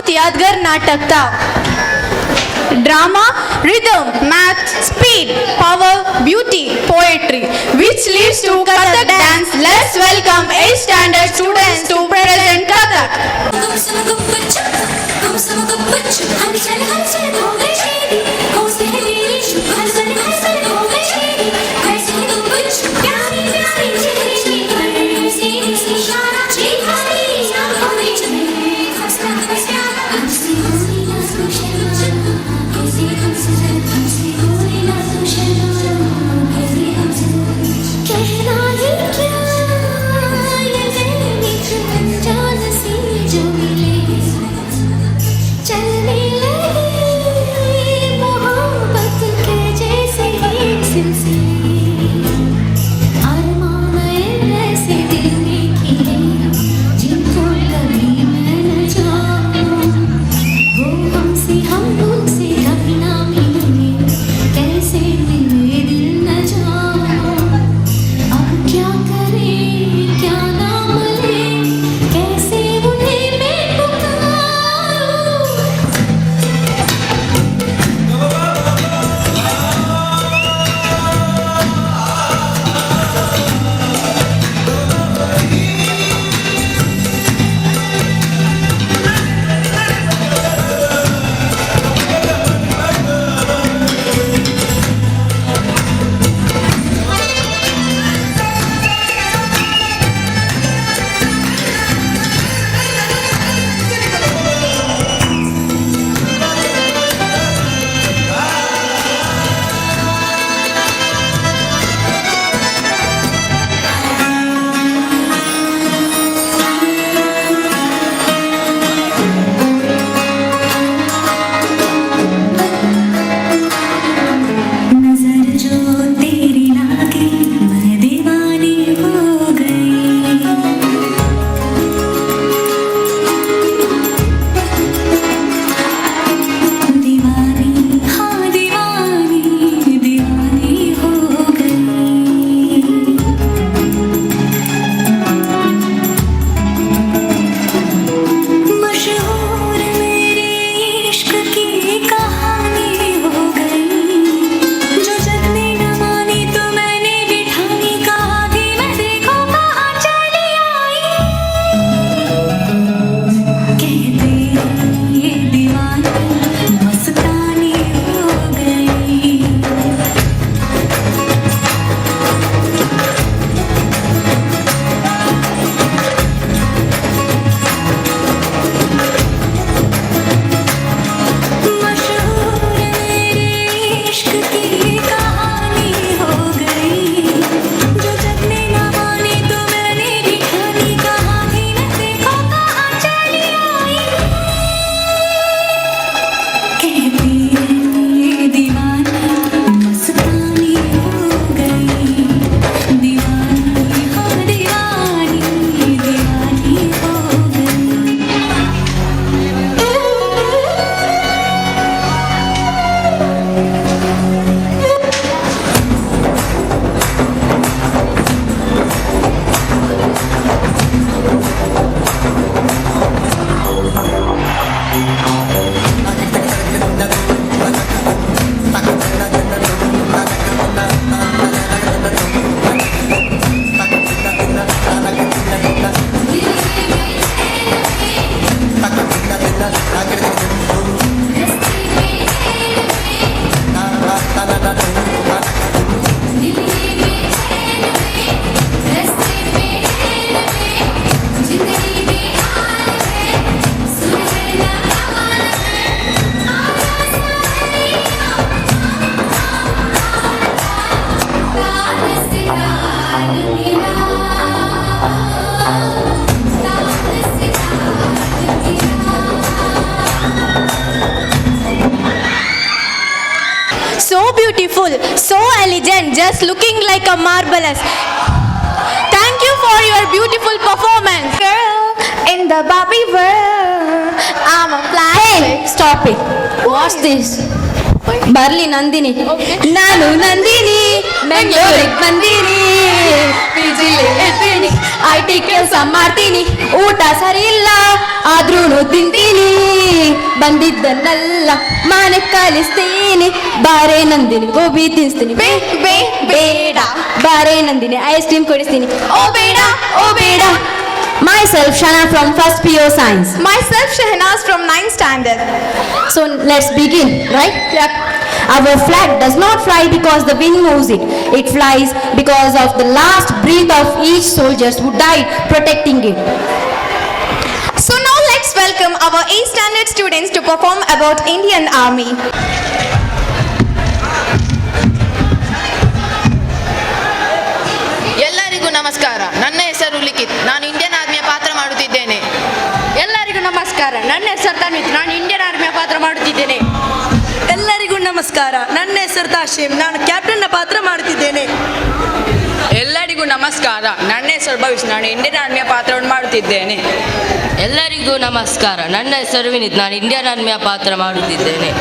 बहुत यादगार नाटक था। Drama, rhythm, math, speed, power, beauty, poetry, which leads to Kathak dance. Let's welcome 8th standard students to present Kathak. So beautiful, so elegant, just looking like a marvelous. Thank you for your beautiful performance. Girl, in the Barbie world, I'm a plastic. Hey, stop it. What's this? Barli Nandini. Okay. Nanu Nandini, Bengaluru Nandini. ಪಿಜಿಲಿ ಇರ್ತೀನಿ, IT ಕೆಲಸ ಮಾಡ್ತೀನಿ, ಊಟ ಸರಿ ಇಲ್ಲ ಆದ್ರೂ ತಿಂತೀನಿ, ಬಂದಿದ್ದನ್ನೆಲ್ಲ ಮನೆ ಕಲಿಸ್ತೀನಿ, ಬಾರೆ ನಂದಿನಿ ಗೋಬಿ ತಿನ್ಸ್ತೀನಿ, ಬೇಡ ಬಾರೆ ನಂದಿನಿ ಐಸ್ ಕ್ರೀಮ್ ಕೊಡಿಸ್ತೀನಿ, ಓ ಬೇಡ ಓ ಬೇಡ. Myself Shana from first PO Science. Myself Shahnaz from 9th standard. So let's begin, right? Yep. Our flag does not fly because the wind moves it. It flies because of the last breath of each soldier who died protecting it. So now let's welcome our 8th standard students to perform about Indian Army. ಎಲ್ಲರಿಗೂ ನಮಸ್ಕಾರ. ನನ್ನ ಹೆಸರು ಲಿಖಿತ್. ನಾನು Indian ಆರ್ಮಿಯ ಪಾತ್ರ ಮಾಡುತ್ತಿದ್ದೇನೆ. ಎಲ್ಲರಿಗೂ ನಮಸ್ಕಾರ. ನನ್ನ ಹೆಸರು ತನ್ವಿತ್. ನಾನು ಇಂಡಿಯನ್ ಆರ್ಮಿಯ ಪಾತ್ರ ಮಾಡುತ್ತಿದ್ದೇನೆ. ಎಲ್ಲರಿಗೂ ನಮಸ್ಕಾರ. ನನ್ನ ಹೆಸರು ತಾಶೀಮ್. ನಾನು ಕ್ಯಾಪ್ಟನ್ನ ಪಾತ್ರ ಮಾಡುತ್ತಿದ್ದೇನೆ. ಎಲ್ಲರಿಗೂ ನಮಸ್ಕಾರ. ನನ್ನ ಹೆಸರು ಭವಿಷ್ಯ. ನಾನು ಇಂಡಿಯನ್ ಆರ್ಮಿಯ ಪಾತ್ರವನ್ನು ಮಾಡುತ್ತಿದ್ದೇನೆ. ಎಲ್ಲರಿಗೂ ನಮಸ್ಕಾರ. ನನ್ನ ಹೆಸರು ವಿನೀತ್. ನಾನು ಇಂಡಿಯನ್ ಆರ್ಮಿಯ ಪಾತ್ರ ಮಾಡುತ್ತಿದ್ದೇನೆ.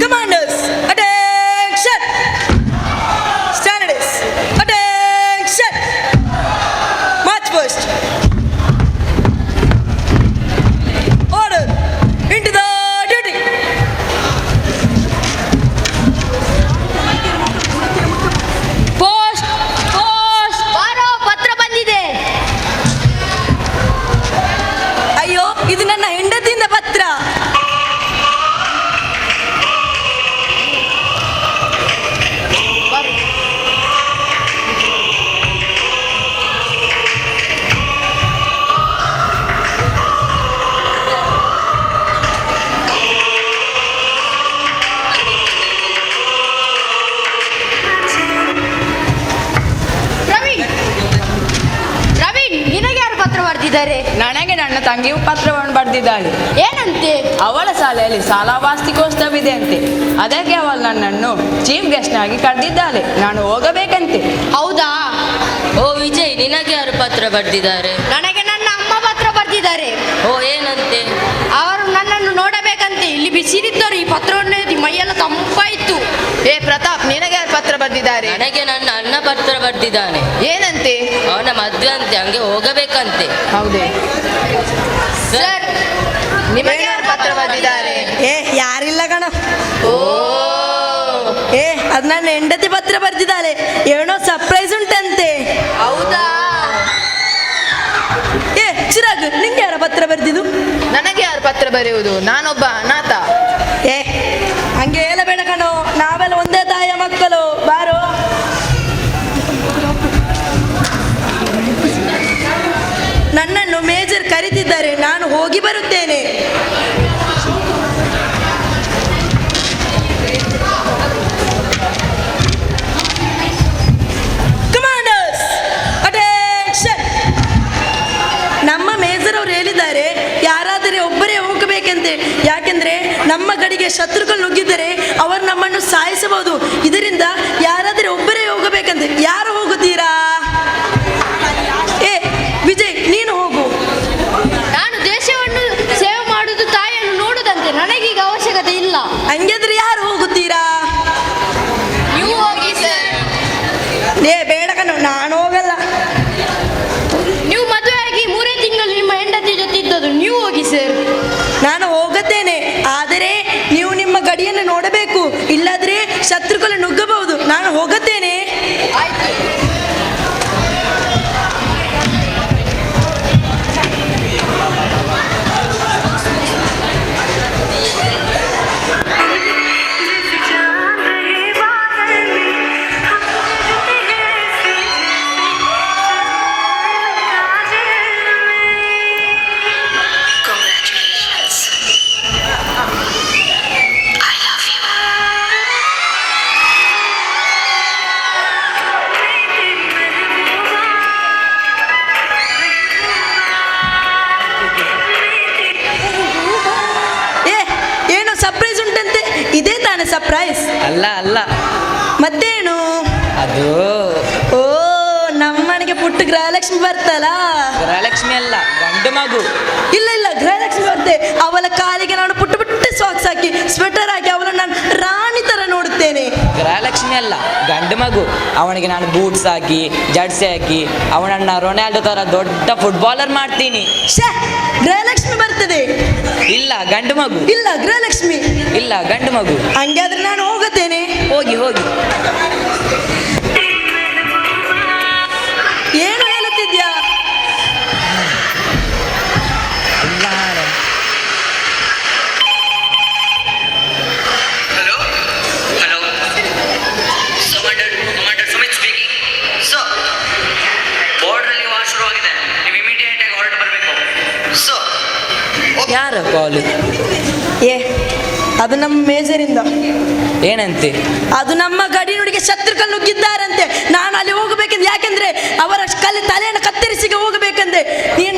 Commanders, attention! Standards, attention! March first. Order, into the duty. Post post ಬಾರೋ, ಪತ್ರ ಬಂದಿದೆ. ಅಯ್ಯೋ, ಇದು ನನ್ನ ಹೆಂಡತಿಯಿಂದ ಪತ್ರ. ಪ್ರವೀಣ್ ಪ್ರವೀಣ್, ನಿನಗೆ ಯಾರು ಪತ್ರ ಬರೆದಿದ್ದಾರೆ? ನನಗೆ ನನ್ನ ತಂಗಿಯು ಪತ್ರವನ್ನು ಬರೆದಿದ್ದಾಳೆ. ಏನಂತೆ? ಅವಳ ಶಾಲೆಯಲ್ಲಿ ಶಾಲಾ ವಾರ್ಷಿಕೋತ್ಸವವಿದೆ ಅಂತೆ. ಅದಕ್ಕೆ ಅವಳು ನನ್ನನ್ನು ಚೀಫ್ ಗೆಸ್ಟ್ ಆಗಿ ಕರೆದಿದ್ದಾಳೆ. ನಾನು ಹೋಗಬೇಕಂತೆ. ಹೌದಾ? ಓ ವಿಜಯ್, ನಿನಗೆ ಯಾರು ಪತ್ರ ಬರೆದಿದ್ದಾರೆ? ನನಗೆ ನನ್ನ ಅಮ್ಮ ಪತ್ರ ಬರೆದಿದ್ದಾರೆ. ಓ ಏನಂತೆ? ಅವರು ನನ್ನನ್ನು ನೋಡಬೇಕಂತೆ. ಇಲ್ಲಿ ಬಿಸಿಲಿದ್ದರು. ಈ ಪತ್ರವನ್ನು ಓದಿ ಮೈಯೆಲ್ಲ ತಂಪಾಯಿತು. ಏ ಪ್ರತಾಪ್, ನಿನಗೆ ಯಾರು ಪತ್ರ ಬರೆದಿದ್ದಾರೆ? ನನಗೆ ನನ್ನ ಅಣ್ಣ ಪತ್ರ ಬರೆದಿದ್ದಾನೆ. ಏನಂತೆ? ಅವನ ಮದ್ವೆ ಅಂತೆ, ಹಂಗೆ ಹೋಗಬೇಕಂತೆ. ಹೌದೇ? ಸರ್, ನಿಮಗೆ ಯಾರು ಪತ್ರ ಬರೆದಿದ್ದಾರೆ? ಯಾರಿಲ್ಲ ಕಣ. ಓ, ಅದು ನನ್ನ ಹೆಂಡತಿ ಪತ್ರ ಬರೆದಿದ್ದಾಳೆ. ಏನೋ ಸರ್ಪ್ರೈಸ್ ಉಂಟಂತೆ. ಹೌದಾ? ಚಿರಾಗ್, ನಿಂಗೆ ಯಾರ ಪತ್ರ ಬರೆದಿದ್ದು? ನನಗೆ ಯಾರು ಪತ್ರ ಬರೆಯುವುದು? ನಾನೊಬ್ಬ ಅನಾಥ. ಹಂಗೆ ಹೇಳಬೇಡ ಕಣೋ, ನಾವೆಲ್ಲ ಒಂದೇ ತಾಯಿಯ ಮಕ್ಕಳು. ಬಾರೋ. ನನ್ನನ್ನು ಮೇಜರ್ ಕರೀತಿದ್ದಾರೆ, ನಾನು ಹೋಗಿ ಬರುತ್ತೇನೆ. Commanders, attention! ನಮ್ಮ ಮೇಜರ್ ಅವರು ಹೇಳಿದ್ದಾರೆ, ಯಾರಾದರೆ ಒಬ್ಬರೇ ಹೋಗಬೇಕೆಂತೆ. ಯಾಕೆಂದ್ರೆ ನಮ್ಮ ಗಡಿಗೆ ಶತ್ರುಗಳು ನುಗ್ಗಿದರೆ ಅವರು ನಮ್ಮನ್ನು ಸಾಯಿಸಬಹುದು. ಇದರಿಂದ ಯಾರಾದರೆ ಒಬ್ಬರೇ ಹೋಗಬೇಕಂತೆ. ಯಾರು ಹೋಗುತ್ತೀರಾ? ವಿಜಯ್, ನೀನು ಹೋಗು. ನಾನು ದೇಶವನ್ನು ಸೇವೆ ಮಾಡುವುದು, ತಾಯಿಯನ್ನು ನೋಡುವುದಂತೆ. ನನಗೀಗ ಅವಶ್ಯಕತೆ ಇಲ್ಲ. ಹಂಗಿದ್ರೆ ಯಾರು ಹೋಗುತ್ತೀರಾ? ನೀವು ಹೋಗಿ ಸರ್. ಬೇಡ ಕಣೋ, ನಾನು ಹೋಗಲ್ಲ. ನೀವು ಮದುವೆ ಆಗಿ 3 ತಿಂಗಳು ನಿಮ್ಮ ಹೆಂಡತಿ ಜೊತೆ ಇದ್ದದ್ದು. ನೀವು ಹೋಗಿ ಸರ್. ನಾನು ಹೋಗುತ್ತೇನೆ, ಆದರೆ ನೀವು ನಿಮ್ಮ ಗಡಿಯನ್ನು ನೋಡಬೇಕು. ಇಲ್ಲಾದ್ರೆ ಶತ್ರುಗಳು ನುಗ್ಗಬಹುದು. ನಾನು ಹೋಗುತ್ತೇನೆ. ಆಯ್ತು. ತಾನೆ ಸರ್ಪ್ರೈಸ್? ಅಲ್ಲ ಅಲ್ಲ, ಮತ್ತೇನು? ಅದು ಓ, ನಮ್ಮನೆಗೆ ಪುಟ್ಟ ಗೃಹಲಕ್ಷ್ಮಿ ಬರ್ತಲ್ಲ. ಗೃಹಲಕ್ಷ್ಮಿ ಅಲ್ಲ, ಗಂಡು ಮಗು. ಇಲ್ಲ ಇಲ್ಲ, ಗೃಹಲಕ್ಷ್ಮಿ ಬರ್ತೆ. ಅವಳ ಕಾಲಿಗೆ ನಾನು ಪುಟ್ಟ ಪುಟ್ಟ ಸಾಕ್ಸ್ ಹಾಕಿ ಸ್ವೆಟರ್ ಹಾಕಿ ಅವಳನ್ನು ನಾನು ರಾಣಿ ತರ ನೋಡುತ್ತೇನೆ. ಗೃಹಲಕ್ಷ್ಮಿ ಅಲ್ಲ, ಗಂಡು ಮಗು. ಅವನಿಗೆ ನಾನು ಬೂಟ್ಸ್ ಹಾಕಿ ಜರ್ಸಿ ಹಾಕಿ ಅವನನ್ನ ರೊನಾಲ್ಡೋ ತರ ದೊಡ್ಡ ಫುಟ್ಬಾಲರ್ ಮಾಡ್ತೀನಿ. ಶ್ಯಾ, ಗೃಹಲಕ್ಷ್ಮಿ ಬರ್ತದೆ. ಇಲ್ಲ, ಗಂಡು ಮಗು. ಇಲ್ಲ, ಗೃಹಲಕ್ಷ್ಮಿ. ಇಲ್ಲ, ಗಂಡು ಮಗು. ಹಂಗಾದ್ರೆ ನಾನು ಹೋಗುತ್ತೇನೆ. ಹೋಗಿ ಹೋಗಿ. ಏನು ಹೇಳುತ್ತಿದ್ಯಾ? Hello? Hello? Commander Sumit speaking. So, border war ಶುರುವಾಗಿದೆ. ನೀವು ಇಮಿಡಿಯೇಟ್ ಆಗಿ ಹೊರಟು ಬರಬೇಕು. ಸೊ, ಯಾರ ಕಾಲು? ಏ, ಅದು ನಮ್ಮ ಮೇಜರಿಂದ. ಏನಂತೆ? ಅದು ನಮ್ಮ ಗಡಿನುಡಿಗೆ ಶತ್ರುಗಳು ನುಗ್ಗಿದ್ದಾರಂತೆ. ನಾನು ಅಲ್ಲಿ ಹೋಗಬೇಕೆಂದು, ಯಾಕೆಂದ್ರೆ ಅವರ ತಲೆಯನ್ನು ಕತ್ತರಿಸಿ ಹೋಗಬೇಕೆಂದ್ರೆ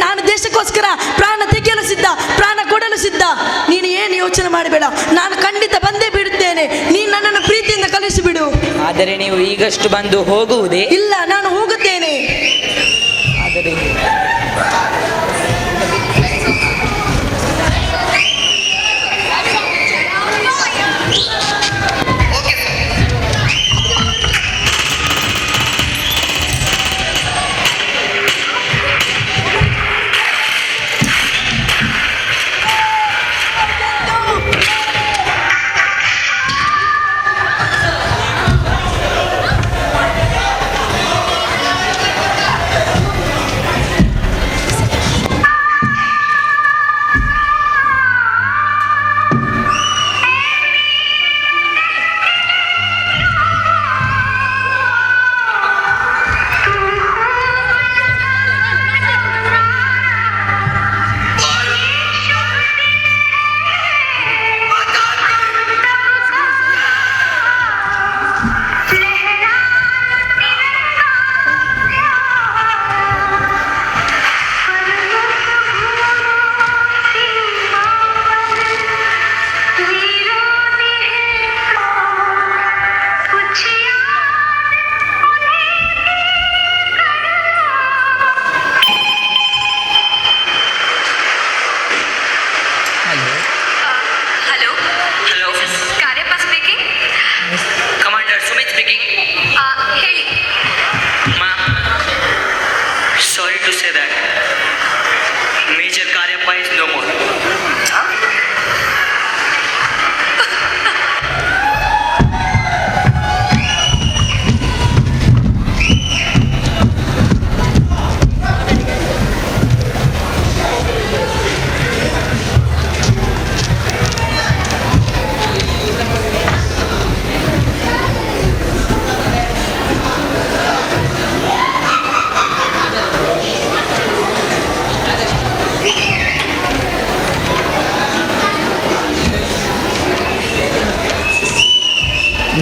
ನಾನು ದೇಶಕ್ಕೋಸ್ಕರ ಪ್ರಾಣ ತೆಗೆಯಲು ಸಿದ್ಧ, ಪ್ರಾಣ ಕೊಡಲು ಸಿದ್ಧ. ನೀನು ಏನು ಯೋಚನೆ ಮಾಡಬೇಡ, ನಾನು ಖಂಡಿತ ಬಂದೇ ಬಿಡುತ್ತೇನೆ. ನೀನು ನನ್ನನ್ನು ಪ್ರೀತಿಯಿಂದ ಕಳಿಸಿಬಿಡು. ಆದರೆ ನೀವು ಈಗಷ್ಟು ಬಂದು ಹೋಗುವುದೇ? ಇಲ್ಲ, ನಾನು ಹೋಗುತ್ತೇನೆ. ಆದರೆ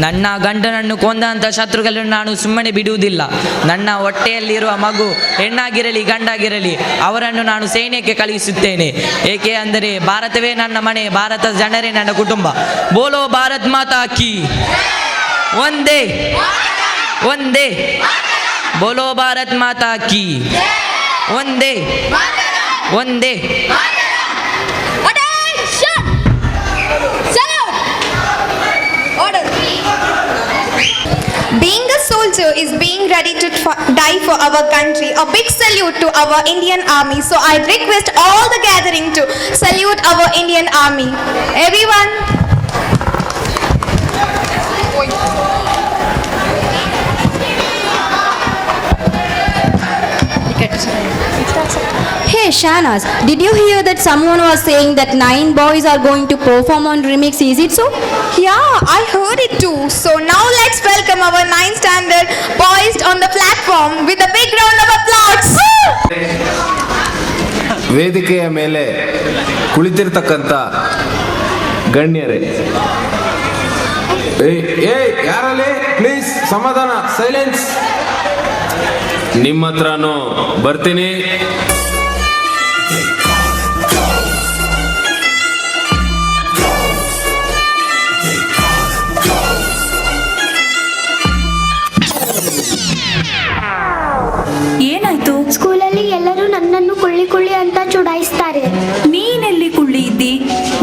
ನನ್ನ ಗಂಡನನ್ನು ಕೊಂದಂಥ ಶತ್ರುಗಳನ್ನು ನಾನು ಸುಮ್ಮನೆ ಬಿಡುವುದಿಲ್ಲ. ನನ್ನ ಹೊಟ್ಟೆಯಲ್ಲಿರುವ ಮಗು ಹೆಣ್ಣಾಗಿರಲಿ ಗಂಡಾಗಿರಲಿ ಅವರನ್ನು ನಾನು ಸೈನ್ಯಕ್ಕೆ ಕಳುಹಿಸುತ್ತೇನೆ. ಏಕೆ ಅಂದರೆ ಭಾರತವೇ ನನ್ನ ಮನೆ, ಭಾರತದ ಜನರೇ ನನ್ನ ಕುಟುಂಬ. ಬೋಲೋ ಭಾರತ್ ಮಾತಾ ಕಿ ಒಂದೇ ಒಂದೇ. ಬೋಲೋ ಭಾರತ್ ಮಾತಾ ಕಿ ಒಂದೇ ಒಂದೇ. Being a soldier is being ready to die for our country. A big salute to our Indian Army. So I request all the gathering to salute our Indian Army. Everyone. Hey Shahnaz, did you hear that someone was saying that 9 boys are going to perform on remix? Is it so? Yeah, I heard it too. So now let's welcome our 9th standard boys on the platform with a big round of applause. ವೇದಿಕೆಯ ಮೇಲೆ ಕುಳಿತಿರ್ತಕ್ಕಂಥ ಗಣ್ಯರೇ, ಯಾರಲ್ಲಿ please ಸಮಾಧಾನ, silence. ನಿಮ್ಮ ಹತ್ರನೂ ಬರ್ತೀನಿ. ಕುಳ್ಳಿ ಕುಳ್ಳಿ ಅಂತ ಚುಡಾಯಿಸ್ತಾರೆ. ನೀನೆಲ್ಲಿ ಕುಳ್ಳಿ ಇದ್ದಿ?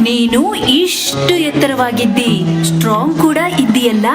ನೀನು ಇಷ್ಟು ಎತ್ತರವಾಗಿದ್ದಿ, ಸ್ಟ್ರಾಂಗ್ ಕೂಡ ಇದ್ದೀಯಲ್ಲ.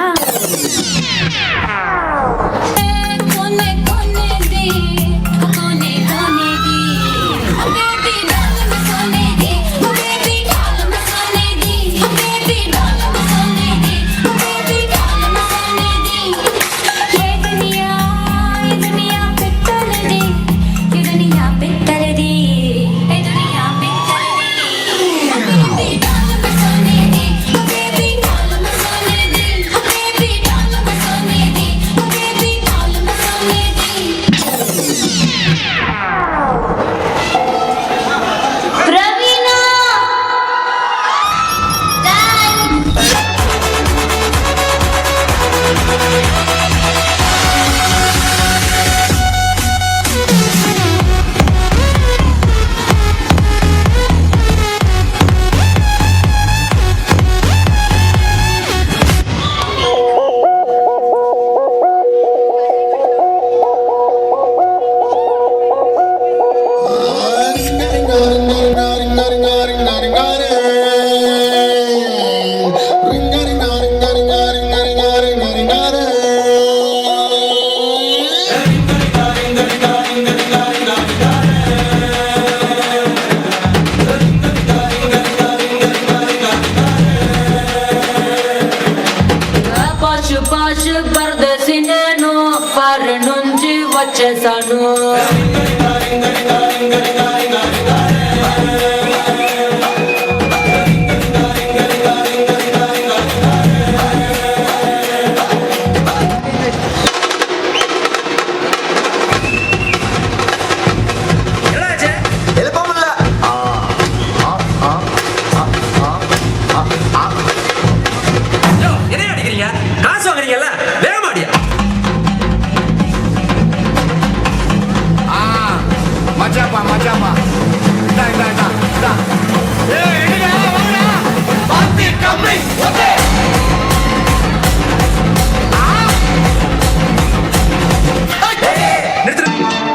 వచ్చేసాను.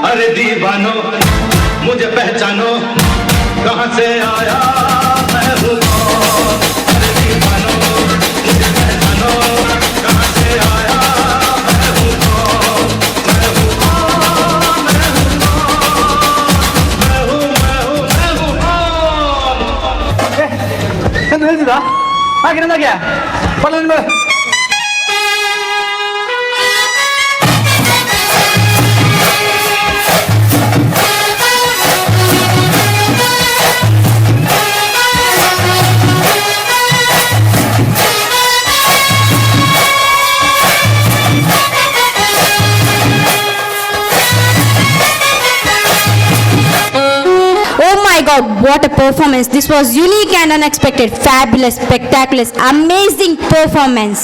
अरे दीवानो मुझे पहचानो कहाँ से आया मैं हूँ कौन? अरे दीवानो मुझे पहचानो कहाँ से आया मैं हूँ कौन? मैं हूँ कौन? मैं हूँ कौन? मैं हूँ कौन? ಹೇಳ್ತಿದ್ದ ಹಾಗೆ ಪಲ್ಲ Oh my God, what a performance. This was unique and unexpected. Fabulous, spectacular, amazing performance.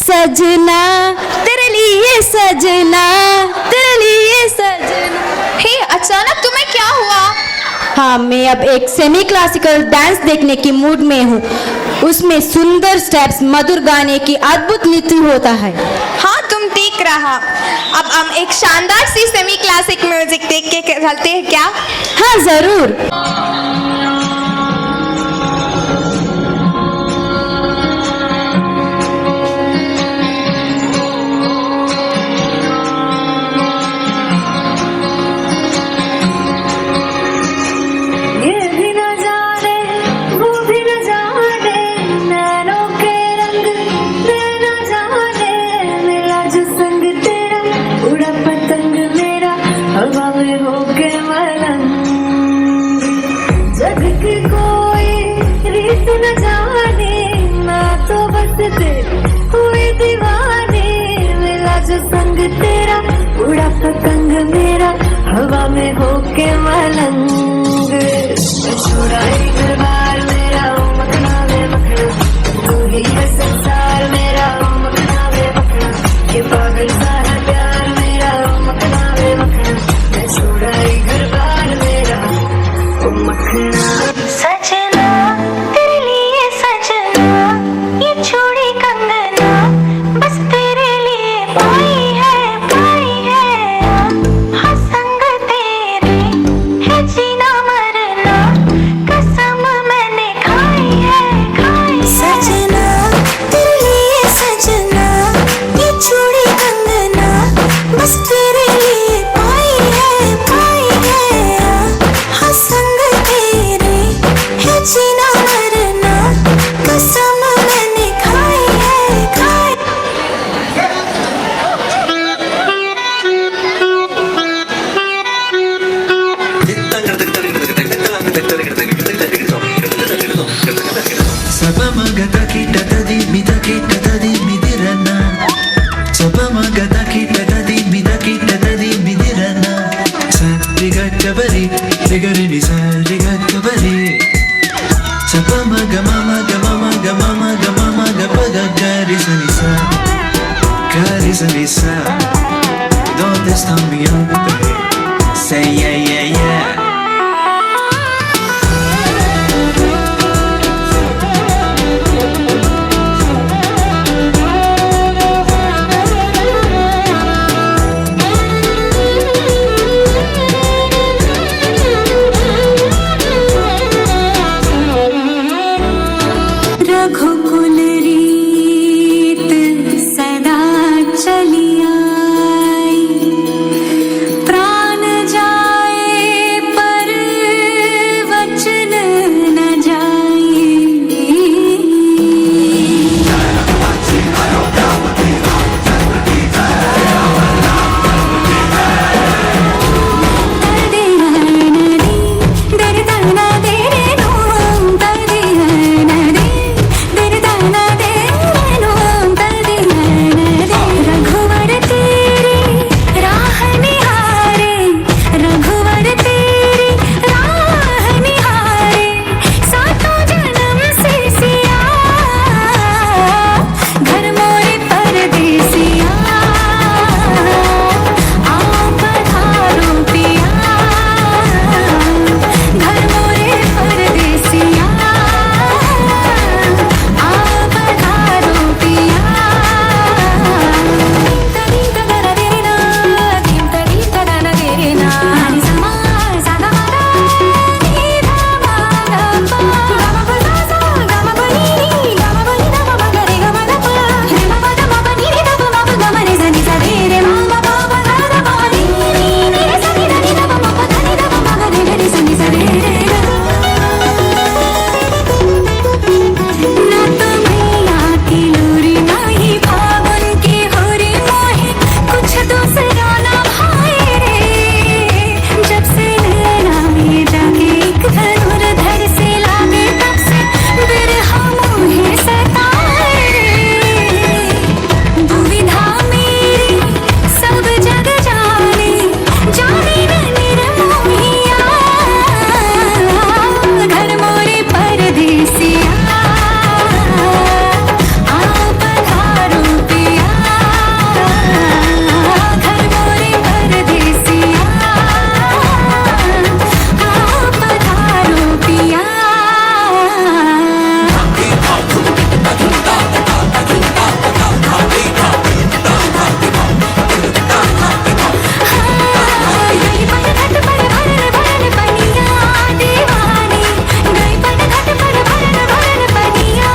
सजना तेरे लिए सजना तेरे लिए सजना. हे अचानक तुम्हें क्या हुआ? हाँ, मैं अब एक सेमी क्लासिकल डांस देखने की मूड में हूँ. उसमें सुंदर स्टेप्स, मधुर गाने की अद्भुत नृत्य होता है. हाँ, तुम ठीक रहा. अब हम एक शानदार सी सेमी क्लासिक म्यूजिक देख के चलते हैं क्या? हाँ, जरूर. संग तेरा उड़ा पतंग मेरा हवा में होके मलंग. छोड़ा घर बार मेरा मखना वे मखना तू ही है संसार मेरा मखना वे मखना. ये पागल सा है प्यार मेरा मखना वे मखना. मैं छोड़ा घर बार मेरा मखना. सजना तेरे लिए सजना ये छोड़ी कंगना बस तेरे लिए पाई है ರಿಗಟ್ಟಬರಿ ರಿಗರಿ ಸರಿಗಟ್ಟಬರಿ ಸಪ ಮಗ ಮಮ ಗಮ ಮಗ ಮಮ ಗಮ ಮಗ ಪಗ ಗರಿ ಸನಿ ಸ ¿Dónde está mi hombre? Say yeah yeah yeah. रघुकुल रीत सदा चली आई, प्राण जाए पर वचन न जाए। रघुवर तेरी राह निहारे, रघुवर तेरी राह निहारे, सातों जन्म से सिया घर मोरे परदेसिया। आओ पधारो पिया घर मोरे परदेसिया। आओ पधारो पिया। तरी तगरा देना तीम तरी तगरा देना समा सादा मादा नी धा मादा पा गम बजा सा गम बनी गम बनी धा मा गा रे ग मा दा पा रे मा मा दा मा बनी रे धा मा गा ग मा रे सा नी सा रे रे मा मा पा पा धा धा पा नी नी नी रे सा नी धा नी धा मा मा पा धा नी धा मा मा गा रे रे रे सा नी सा रे रे गा। ना तो मैया की लोरी ना ही फागुन की होरी मोहे कुछ दूसरा ना भाए रे। जब से नैना में जाके एक धनुर्धर से लागे तब से बिरहा मोहे सताए रे। दुविधा मेरी सब जग जाने, जाने न निर्मोहिया घर मोरे परदेसिया। आओ पधारो पिया घर मोरे परदेसिया। आओ पधारो पिया। गई पट घट पर भरन भरन पनिया दीवानी, गई पट घट पर भरन भरन पनिया।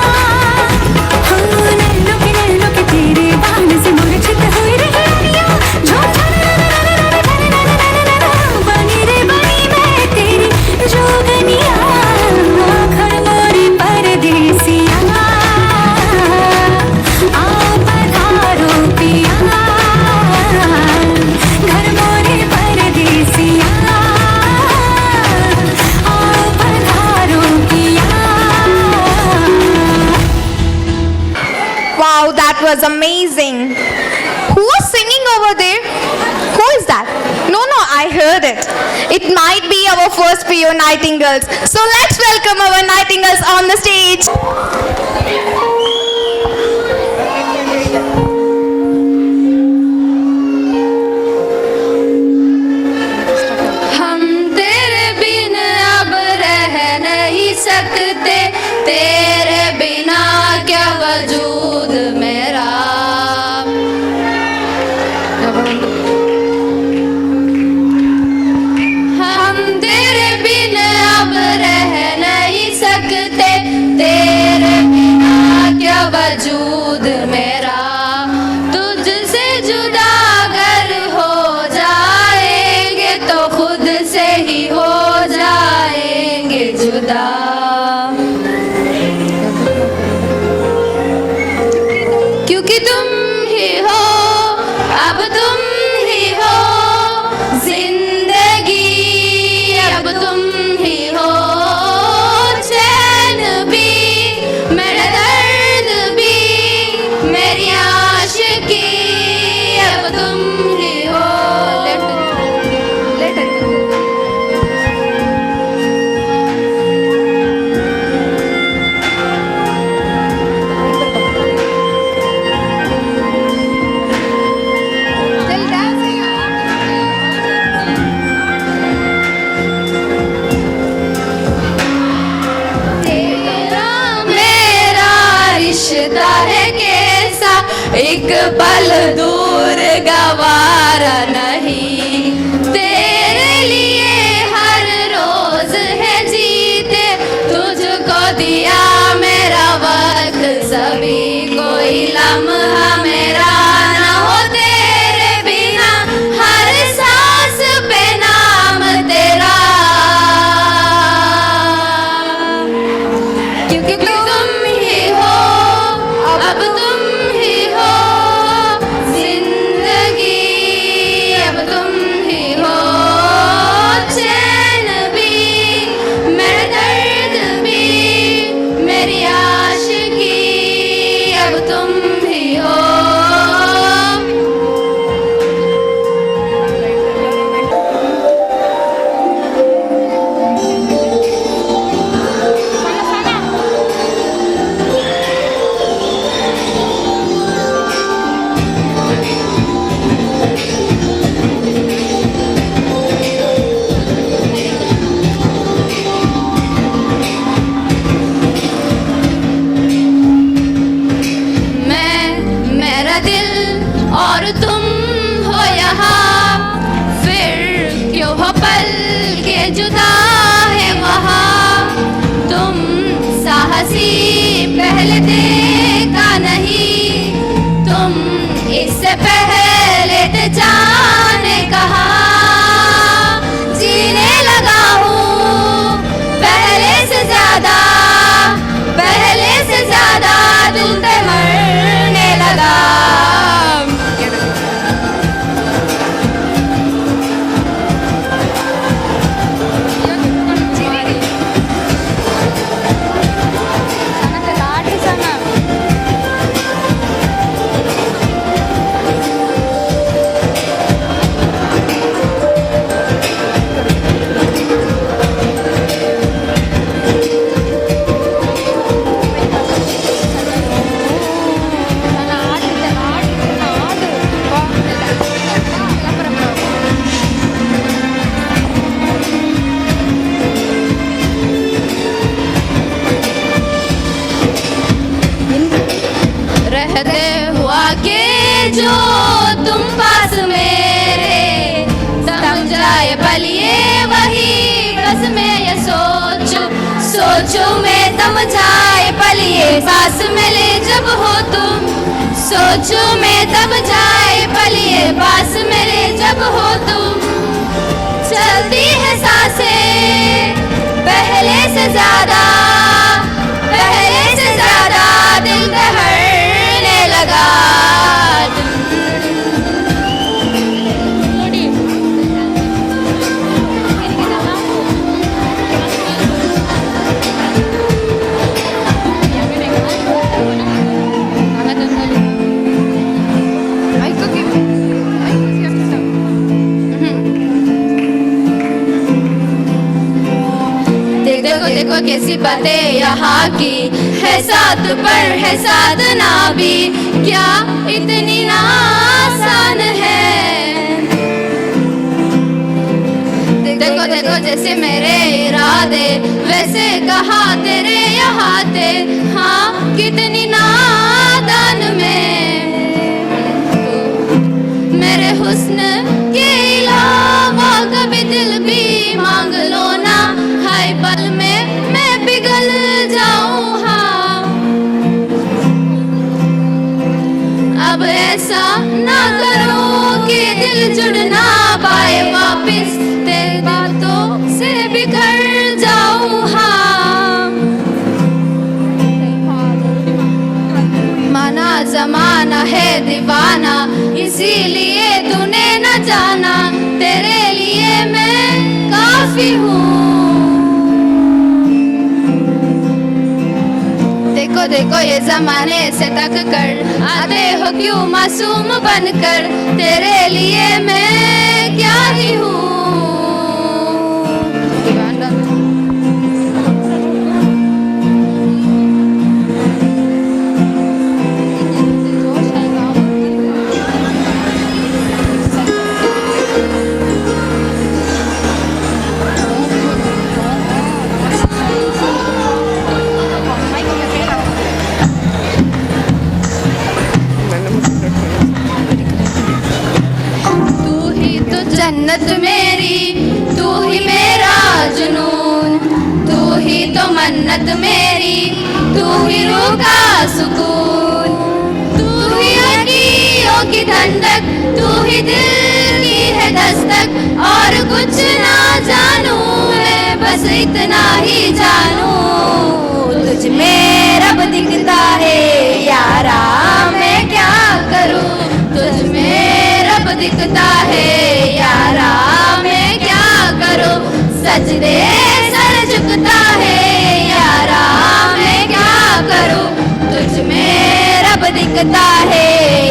नैनो के तेरे बाण से मूर्छित हुई रहिया, झोंझन बनी रे बनी मैं तेरी जोगनिया। घर मोरे परदेसिया। आओ पधारो पिया घर मोरे परदेसिया। आओ पधारो पिया। Wow, that was amazing. Who was singing over there? Who is that? No, I heard it. It might be our first PO Nightingales. So let's welcome our Nightingales on the stage. हम तेरे बिन अब रह नहीं सकते, तेरे बिना क्या वजूद मेरा। हम तेरे बिन अब रह नहीं सकते, तेरे बिना एक पल दूर गवारा नहीं, तेरे लिए हर रोज है जीते, तुझको दिया मेरा वक्त सभी, कोई लम्हा मेरा ना हो तेरे बिना, हर सांस पे नाम तेरा, क्योंकि तुम ही हो, अब तुम ही हो जिंदगी, अब तुम ही हो चैन भी, मेरा दर्द भी, मेरी आशिकी, अब तुम ही हो। मेरा दिल और तुम हो यहाँ, फिर क्यों हो पल के जुदा है वहाँ, तुम साहसी पहले देखा नहीं, तुम इससे पहले तो जाने कहा, जीने लगा हूँ पहले से ज्यादा, पहले से ज्यादा दिल पे मरने लगा। रहते हुआ के जो तुम पास मेरे, समझाए पलिए वही बस मैं ये सोचूं मैं समझाए पलिए पास मिले जब हो तुम, सोचूं मैं तब जाए पलिए पास मिले जब हो तुम, चलती है सांसें पहले से ज्यादा, पहले से ज्यादा दिल दहड़ने लगा। देखो देखो कैसी बातें यहाँ की है, साथ पर है साधना भी, क्या इतनी आसान है। देखो देखो जैसे मेरे इरादे वैसे कहा तेरे यहाँ थे, हाँ कितनी नादान में, मेरे हुस्न के अलावा कभी दिल भी मांग लो ना, हाय पल में मैं पिघल जाऊं। हाँ अब ऐसा ना करो कि दिल जुड़ ना पाए वापिस, तेरी बातों से बिखर जाऊं। हाँ माना जमाना है दीवाना, इसीलिए तूने न जाना, तेरे लिए मैं काफी हूँ। देखो देखो ये जमाने से तक कर आते हो क्यों मासूम बनकर, तेरे लिए मैं क्या ही हूँ। जन्नत मेरी, तू ही मेरा जुनून, तू ही तो मन्नत मेरी, तू ही रूह का सुकून, तू ही अखियों की ठंडक, तू ही दिल की है दस्तक, और कुछ ना जानू मैं बस इतना ही जानू, तुझ में रब दिखता है यारा मैं क्या करूं, तुझ में रब दिखता है यारा मैं क्या करूं, सजदे सर झुकता है यारा मैं क्या करूं, तुझ में रब दिखता है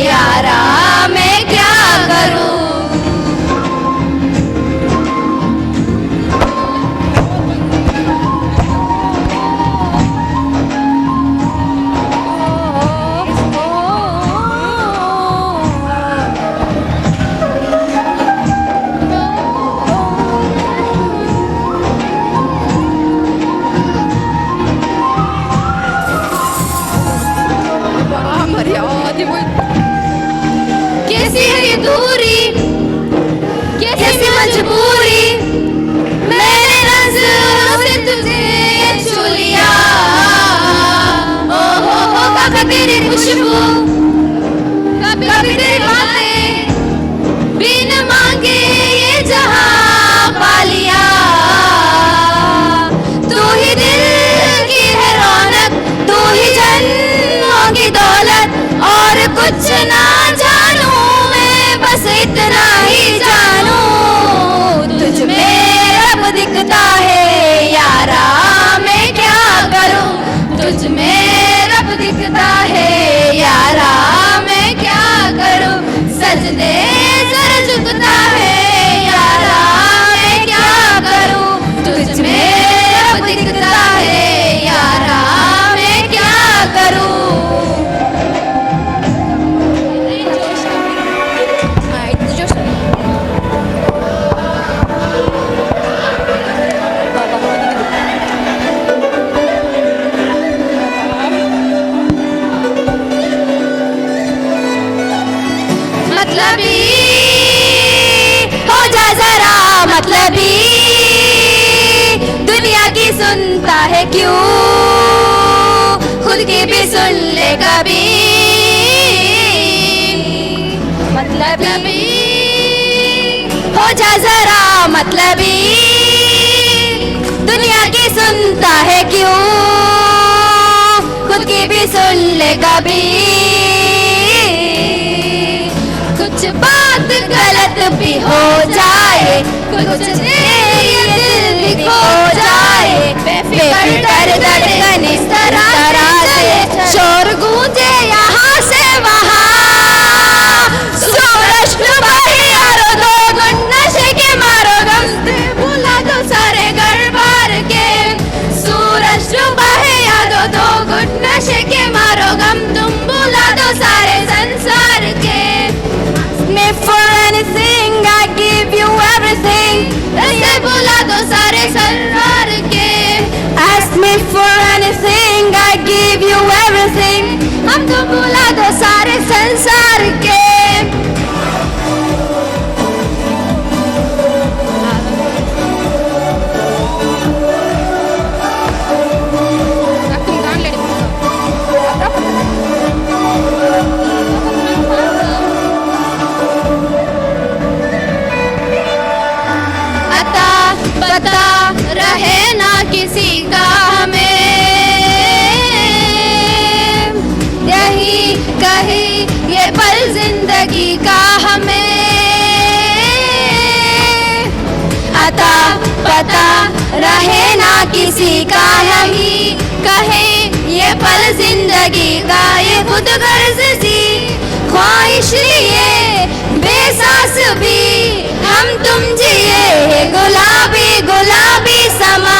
यारा मैं क्या करूं। कैसी है ये दूरी, कैसी मजबूरी, मैंने नज़रों से तुझे छू लिया, ओ हो कभी तेरी खुशबू, कभी तेरी बातें, बिन मांगे ये जहां पा लिया, तू ही दिल की है रौनक, तू ही जन्मों की दौलत, और कुछ ना जानू मैं बस इतना ही जानू, तुझ में रब दिखता है यारा मैं क्या करूं, तुझ में रब दिखता है यारा मैं क्या करूं, सजदे सर झुकता है यारा मैं क्या करूं, तुझ में रब दिखता है यारा मैं क्या करूं। मतलबी हो जा जरा मतलबी, दुनिया की सुनता है क्यों, खुद की भी सुन ले कभी, मतलबी हो जा जरा मतलबी, दुनिया की सुनता है क्यों, खुद की भी सुन ले कभी, कुछ बात गलत भी हो जाए, कुछ ये दिल भी खो जाए, बेफिक्र धड़कन इस तरह से शोर गूंजे यहाँ से वहाँ, सूरज डूबे यारो दो गुण नशे के मारो गम से भुला दो सारे घर बार के, सूरज डूबा है यारो दो गुण नशे के मारो गम तुम भुला दो सारे संसार के, me for anything I give you everything, ऐसे बुला दो सारे संसार के, ask me for anything I give you everything, हम तो बुला दो सारे संसार के। पता रहे ना किसी का हमें, यही कही ये पल जिंदगी का हमें, अता पता रहे ना किसी का, यही कहे ये पल जिंदगी का, ये खुद गर्ज सी ख्वाहिश लिए बेसास भी हम तुम जिए गुलाबी गुलाबी समा,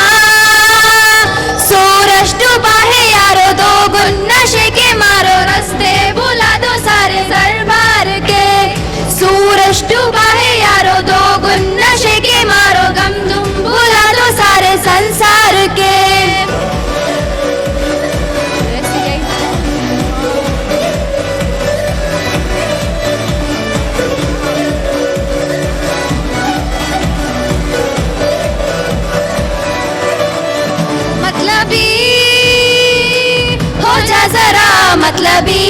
सूरज डूबा है यारो दो गुण नशे के मारो, रास्ते बुला दो सारे दरबार के, सूरज डूबा है यारो दो गुण नशे के मारो गम तुम बुला दो सारे संसार के। मतलबी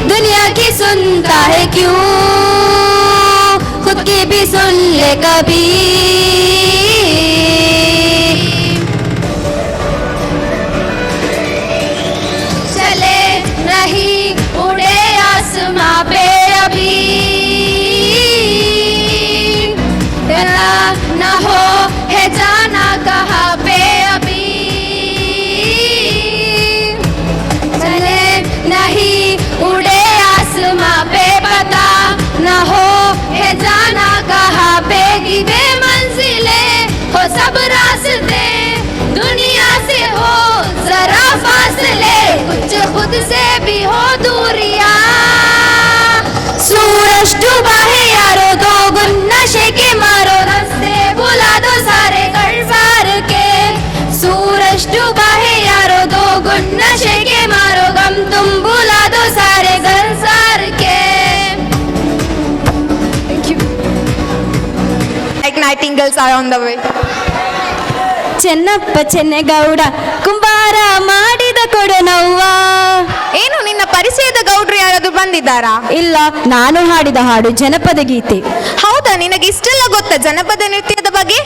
दुनिया की सुनता है क्यों, खुद की भी सुन ले कभी। चले नहीं उड़े आसमां पे अभी, ना हो है जाना कहाँ पे अभी। चले नहीं उड़े आसमां पे पता ना हो है जाना कहाँ पे, गिरे मंजिले हो सब रास्ते, दुनिया से हो जरा फासले, कुछ खुद से भी हो दूरियां। सूरज डूबा है यारो, दो गुन नशे के मारो, रास्ते बुला दो सारे घर फार के। सूरज डूबा है यारो, दो गुन नशे के मारो, गम तुम बुला दो सारे घर सार के। Like nightingales are on the way. Chennappa ಚೆನ್ನೆಗೌಡ ಕುಂಬಾರ ಮಾಡಿದ ಕೊಡನವ್ವ. ಏನು ನಿನ್ನ ಪರಿಚಯದ ಗೌಡ್ರು ಯಾರಾದ್ರೂ ಬಂದಿದ್ದಾರಾ? ಇಲ್ಲ, ನಾನು ಹಾಡಿದ ಹಾಡು ಜನಪದ ಗೀತೆ. ಹೌದಾ, ನಿನಗೆ ಇಷ್ಟೆಲ್ಲ ಗೊತ್ತಾ ಜನಪದ ನೃತ್ಯದ ಬಗ್ಗೆ?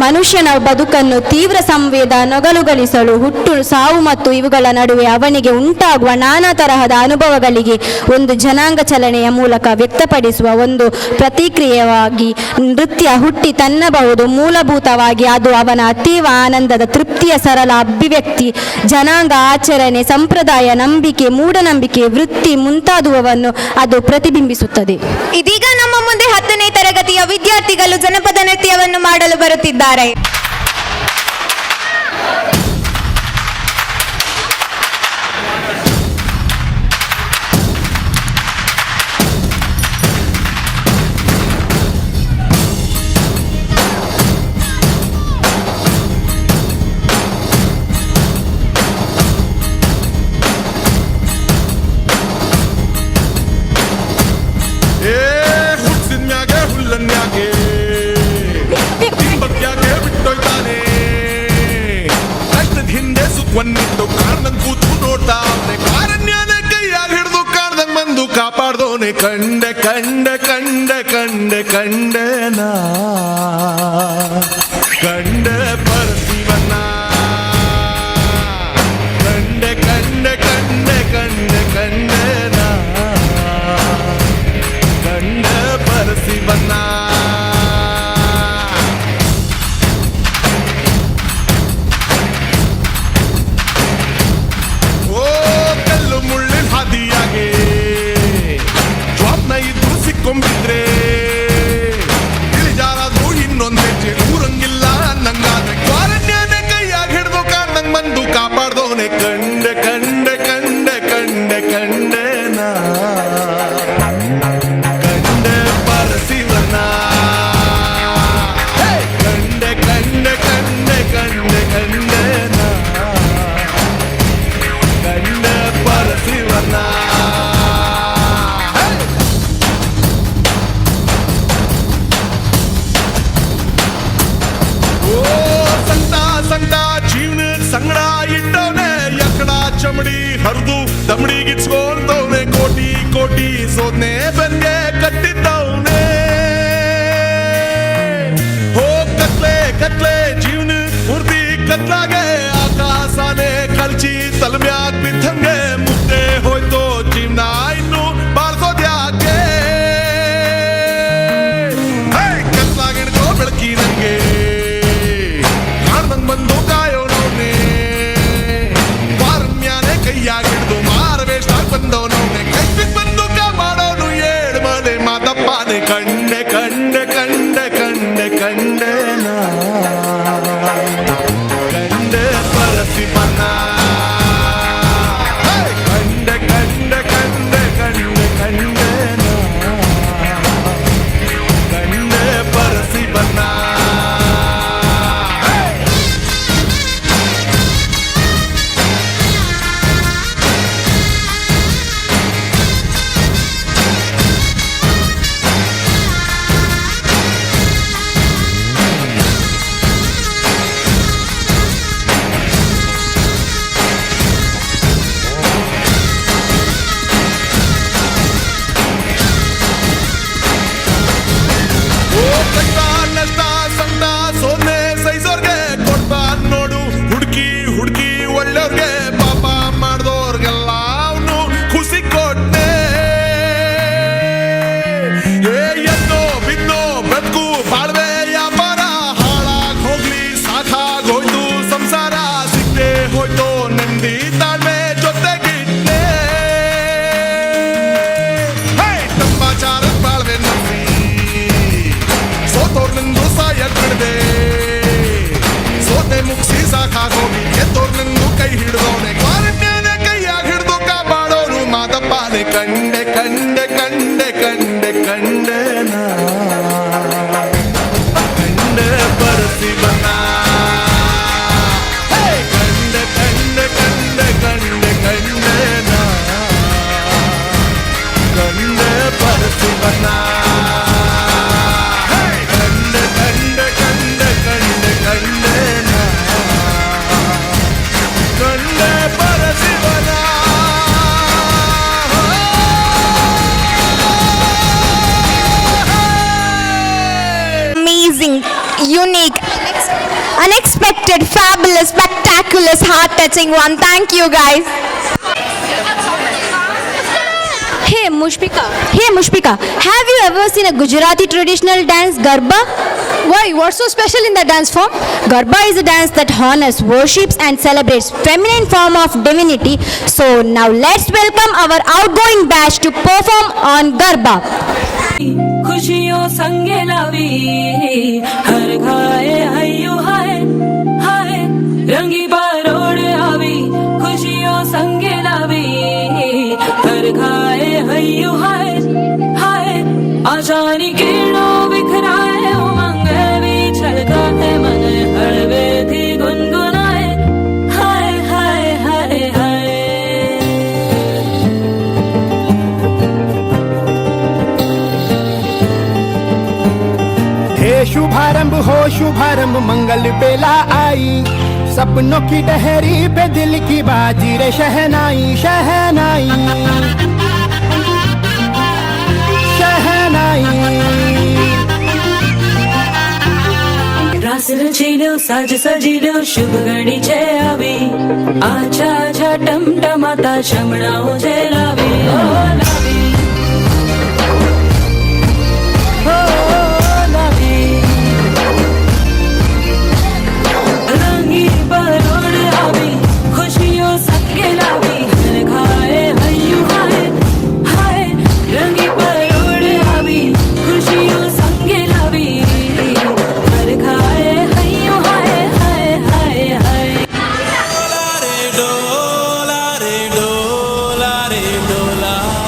ಮನುಷ್ಯನ ಬದುಕನ್ನು ತೀವ್ರ ಸಂವೇದ ನೊಗಲುಗಳಿಸಲು ಹುಟ್ಟು ಸಾವು ಮತ್ತು ಇವುಗಳ ನಡುವೆ ಅವನಿಗೆ ಉಂಟಾಗುವ ನಾನಾ ತರಹದ ಅನುಭವಗಳಿಗೆ ಒಂದು ಜನಾಂಗ ಚಲನೆಯ ಮೂಲಕ ವ್ಯಕ್ತಪಡಿಸುವ ಒಂದು ಪ್ರತಿಕ್ರಿಯೆಯಾಗಿ ನೃತ್ಯ ಹುಟ್ಟಿ ತನ್ನಬಹುದು. ಮೂಲಭೂತವಾಗಿ ಅದು ಅವನ ಅತೀವ ಆನಂದದ ತೃಪ್ತಿಯ ಸರಳ ಅಭಿವ್ಯಕ್ತಿ. ಜನಾಂಗ ಆಚರಣೆ, ಸಂಪ್ರದಾಯ, ನಂಬಿಕೆ, ಮೂಢನಂಬಿಕೆ, ವೃತ್ತಿ ಮುಂತಾದವುಗಳನ್ನು ಅದು ಪ್ರತಿಬಿಂಬಿಸುತ್ತದೆ. ಇದೀಗ ನಮ್ಮ ಮುಂದೆ 10ನೇ ತರಗತಿಯ ವಿದ್ಯಾರ್ಥಿಗಳು ಜನಪದ ನೃತ್ಯವನ್ನು ಮಾಡಲು ಬರುತ್ತಿದ್ದಾರೆ. ಒಂದಿಟ್ಟು ಕಾಣ್ದಂಗ್ ಕೂತು ನೋಡ್ತಾವ್ನೆ, ಕಾರಣ್ಯನ ಕೈಯಾಗ ಹಿಡ್ದು ಕಾಣ್ದಂಗ್ ಬಂದು ಕಾಪಾಡ್ದೋನೆ. ಕಂಡೆ ಕಂಡೆ ಕಂಡೆ ಕಂಡೆ ಕಂಡೆನ ಕಂಡೆ ಪರಶಿವನ, ಕಂಡೆ ಕಂಡೆ ಕಂಡೆ ಕಂಡೆ ಕಂಡೆನ ಕಂಡೆ ಪರಶಿವನ. ಕೊಂಬಿದ್ರೆ ಇಳಿಜಾರಾದ್ರೂ ಇನ್ನೊಂದ್ ಹೆಜ್ಜೆ ಊರಂಗಿಲ್ಲ ನಂಗಾದ್ರೆ, ಕಾರಣ್ಯನ ಕೈಯಾಗ ಹಿಡ್ದು ಕಾಣ್ದಂಗ್ ಬಂದು ಕಾಪಾಡ್ದೋನೆ. ಕಂಡೆ ಕಂಡೆ ಕಂಡೆ ಕಂಡೆ ಕಂಡೆನ ಕಂಡೆ ಪರಶಿವನ, ಕಂಡೆ ಕಂಡೆ ಕಂಡೆ ಕಂಡೆ ಕಂಡೆನ ಕಂಡೆ ಪರಶಿವನ. ಸಂಗಡ ಇಟ್ಟವನೆ ಎಕ್ಕಡ ಚಮಡಿ ಹರಿದು ದಮಡಿಗಿಚ್ಕೊಂಡವನೆ, ಕೋಟಿ ಕೋಟಿ ಸೋದ್ನೆ ಬೆನ್ಗೆ ಕಟ್ಟಿದ್ದವನೆ. ಹೋ ಕತ್ಲೆ ಕತ್ಲೆ ಜೀವನ ಪೂರ್ತಿ ಕತ್ಲಾಗೆ, ಆಕಾಶನೇ ಕಲ್ಚಿ ತಲೆಮ್ಯಾಗ ಬಿದ್ದಂಗೆ, ಮುದ್ದೆ ಹೋಯ್ತು ಜೀವನ ಇನ್ನು ಬಾಳ್ಸೋದ್ಯಾಕೆ. ಕತ್ಲಾಗಿಡ್ಕೋ ಬೆಳಕಿ ನಂಗೆ ಕಾಣ್ದಂಗ್ ಬಂದು ಕಾಯೋಣವ್ನೆ, ವಾರಮ್ಯಾನೆ ಕೈಯಾಗಿಡ್ದು ಮಾರವೇಷ್ಟಾಗ ಬಂದವನವ್ನೆ, ಕೈ ಬಿದ್ದು ಬಂದು ಕಾಪಾಡೋನು ಏಳು ಮನೆ ಮಾದಪ್ಪನೆ. ಕಂಡೆ ಕಂಡೆ ಕಂಡೆ ಕಂಡೆ ಕಂಡೆನ ಕಂಡೆ ಪರಶಿವನ, ಕಂಡೆ ಕಂಡೆ ಕಂಡೆ ಕಂಡೆ ಕಂಡೆನ ಕಂಡೆ ಪರಶಿವನ. amazing, unique, unexpected, fabulous, spectacular, heart-touching one. Thank you, guys. Hey Mushpika, have you ever seen a Gujarati traditional dance, Garba? Why? What's so special in the dance form? Garba is a dance that honors, worships and celebrates feminine form of divinity. So now let's welcome our outgoing batch to perform on Garba. खुशियों संगे लावी हर घाए हयू हाय हाय रंगी बारोड़ आवी खुशियों संगे लावी हर घाए हयू हाय हाय आशानी किरणों बिखराए उमंग भी छलकाते मन हड़वे थी गुनगुनाए हाय हाय हाय हाय शुभारंभ मंगल बेला आई सपनों की डहरी पे दिल की बाजी रे शहनाई शहनाई शहनाई रास रचिलो साज सजिलो शुभ घड़ी छे आवी आछा आछा टमटमाता शमणाओ छे लावी ओ लावी ओ लावी रंगी बरोड़ आवी खुशियों सबके लावी हर घाए हयू हाय हाय रंगी बरोड़ आवी खुशियों संगे लावी हर घाए हयू हाय हाय हाय हाय डोला रे डोला रे डोला रे डोला रे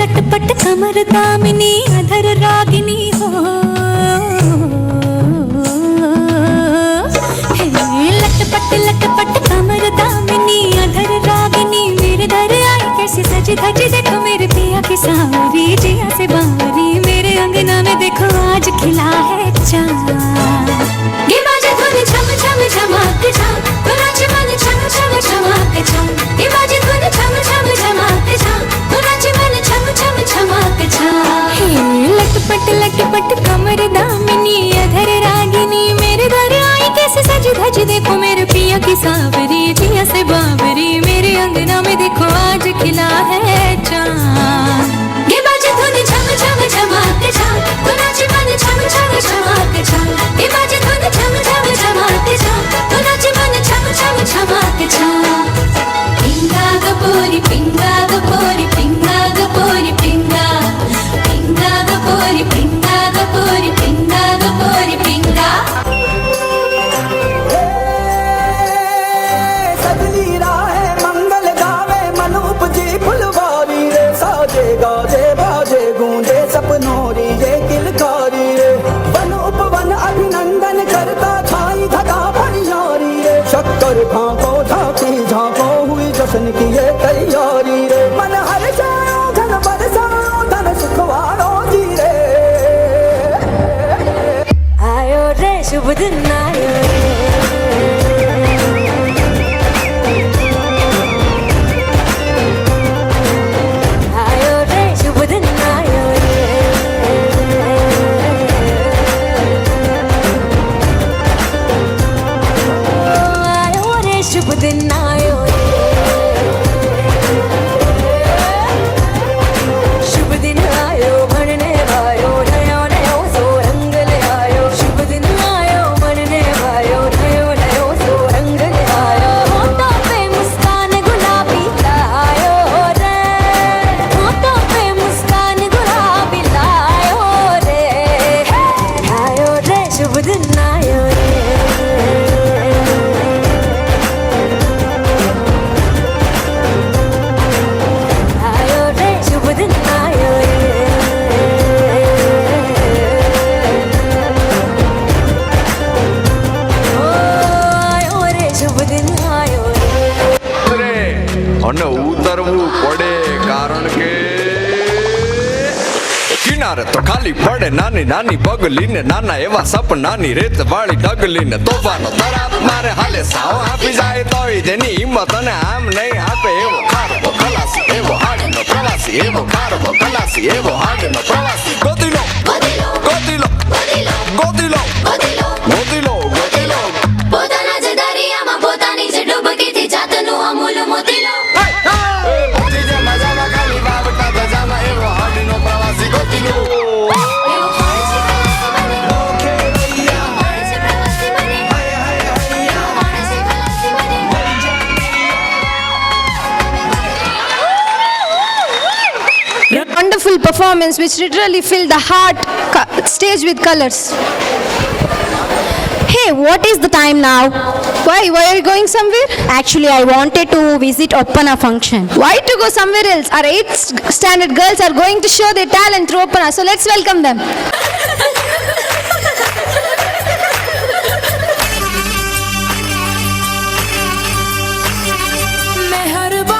लटपट कमर दामिनी अधर रागिनी हो लटपट कमर दामिनी अधर रागिनी मेरे दर आई कैसी सजी धजी देखो मेरे पिया की सावरी जिया से बावरी मेरे अंगना में देखो आज खिला है चांद ये बाजे धुन छम छम छमाक छम नाच मन छम छम छमाक छम ये बाजे धुन छम छम छमाक छम नाच मन छम छम छमाक छम लटपट कमर दामिनी अधर रागिनी मेरे दर आई कैसे सज धज देखो मेरे पिया की सावरी जिया से बावरी मेरे अंगना में देखो आज खिला है चांद ये बाजे धुन छम छम छमाक छम नाच मन छम छम छमाक छम ये बाजे धुन छम छम छमाक छम नाच मन छम छम छमाक छम पिंगा गपोरी पिंगा गपोरी पिंगा गपोरी पिंगा पिंगा गपोरी पिंगा गपोरी पिंगा गपोरी पिंगा नोरी रे किलकारी रे वन उपवन अभिनंदन करता छाई धगा भरियारी रे शक्कर भाको झांकी झांको हुई जश्न की ये तैयारी रे मन हर जाओ धन बरसाओ धन सुखवारो जी रे आयो रे शुभ दिन आयो रे आयो रे शुभ दिन आयो रे आयो रे शुभ दिन आयो रे शुभ दिन आयो बनने वायो नयो नयो सो रंग ले आयो शुभ दिन आयो बनने वायो नयो नयो सो रंग ले आयो होठों पे मुस्कान गुलाबी लायो रे होठों पे मुस्कान गुलाबी लायो रे आयो रे शुभ दिन आयो रे आयो रे शुभ दिन आयो रे ओ आयो रे शुभ दिन आयो रे અને ઉતરવું પડે કારણ કે કિનારે તો ખાલી પડે નાની નાની પગલીને નાના એવા સપનાની રેત વાળી ડગલીને તોફાનો તરાપ મારે હાલે સાવ આપી જાય તોય તેની હિંમત અને આમ નહીં આપે એવો ખારવો ખલાસી એવો હાડનો પ્રવાસી એવો ખારવો ખલાસી એવો હાડનો પ્રવાસી ગોતીલો ગોતીલો ગોતીલો ગોતીલો ગોતીલો ગોતીલો પોતાના જ દરિયામાં પોતાની જ ડૂબકીથી જાતનું અમૂલ મોતી લો Wonderful performance which literally filled the heart stage with colors. Hey, what is the time now? Why are you going somewhere? Actually, I wanted to visit Oppana function. Why to go somewhere else? Our 8th standard girls are going to show their talent through Oppana, so let's welcome them. മെഹർബാ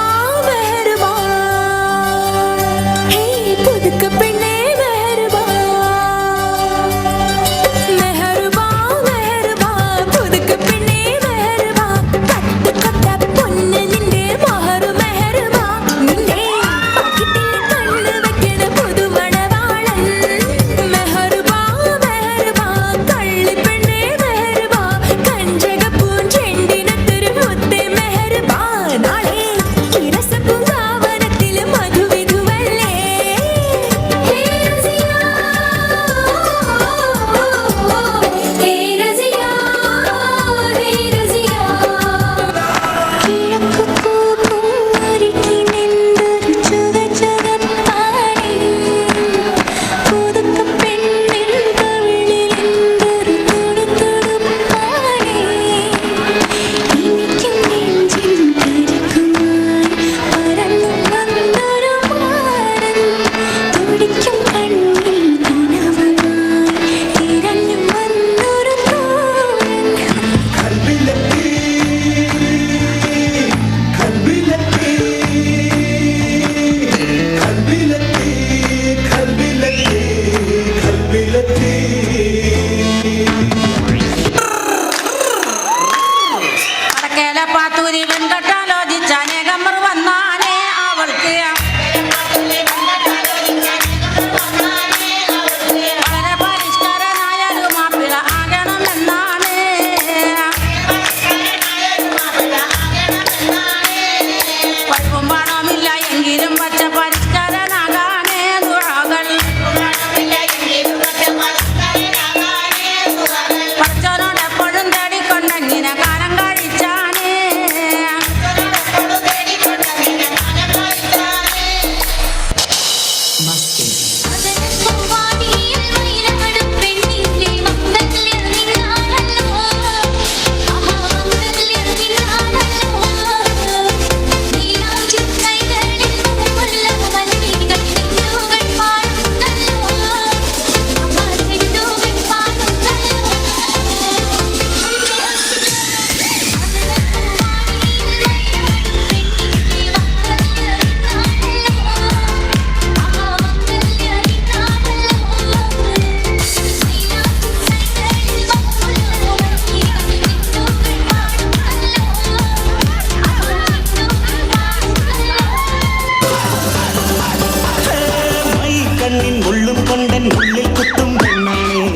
കണ്ണിൻ മുള്ളും കൊണ്ടൻ ഉള്ളിൽ കുത്തും പെണ്ണാണേ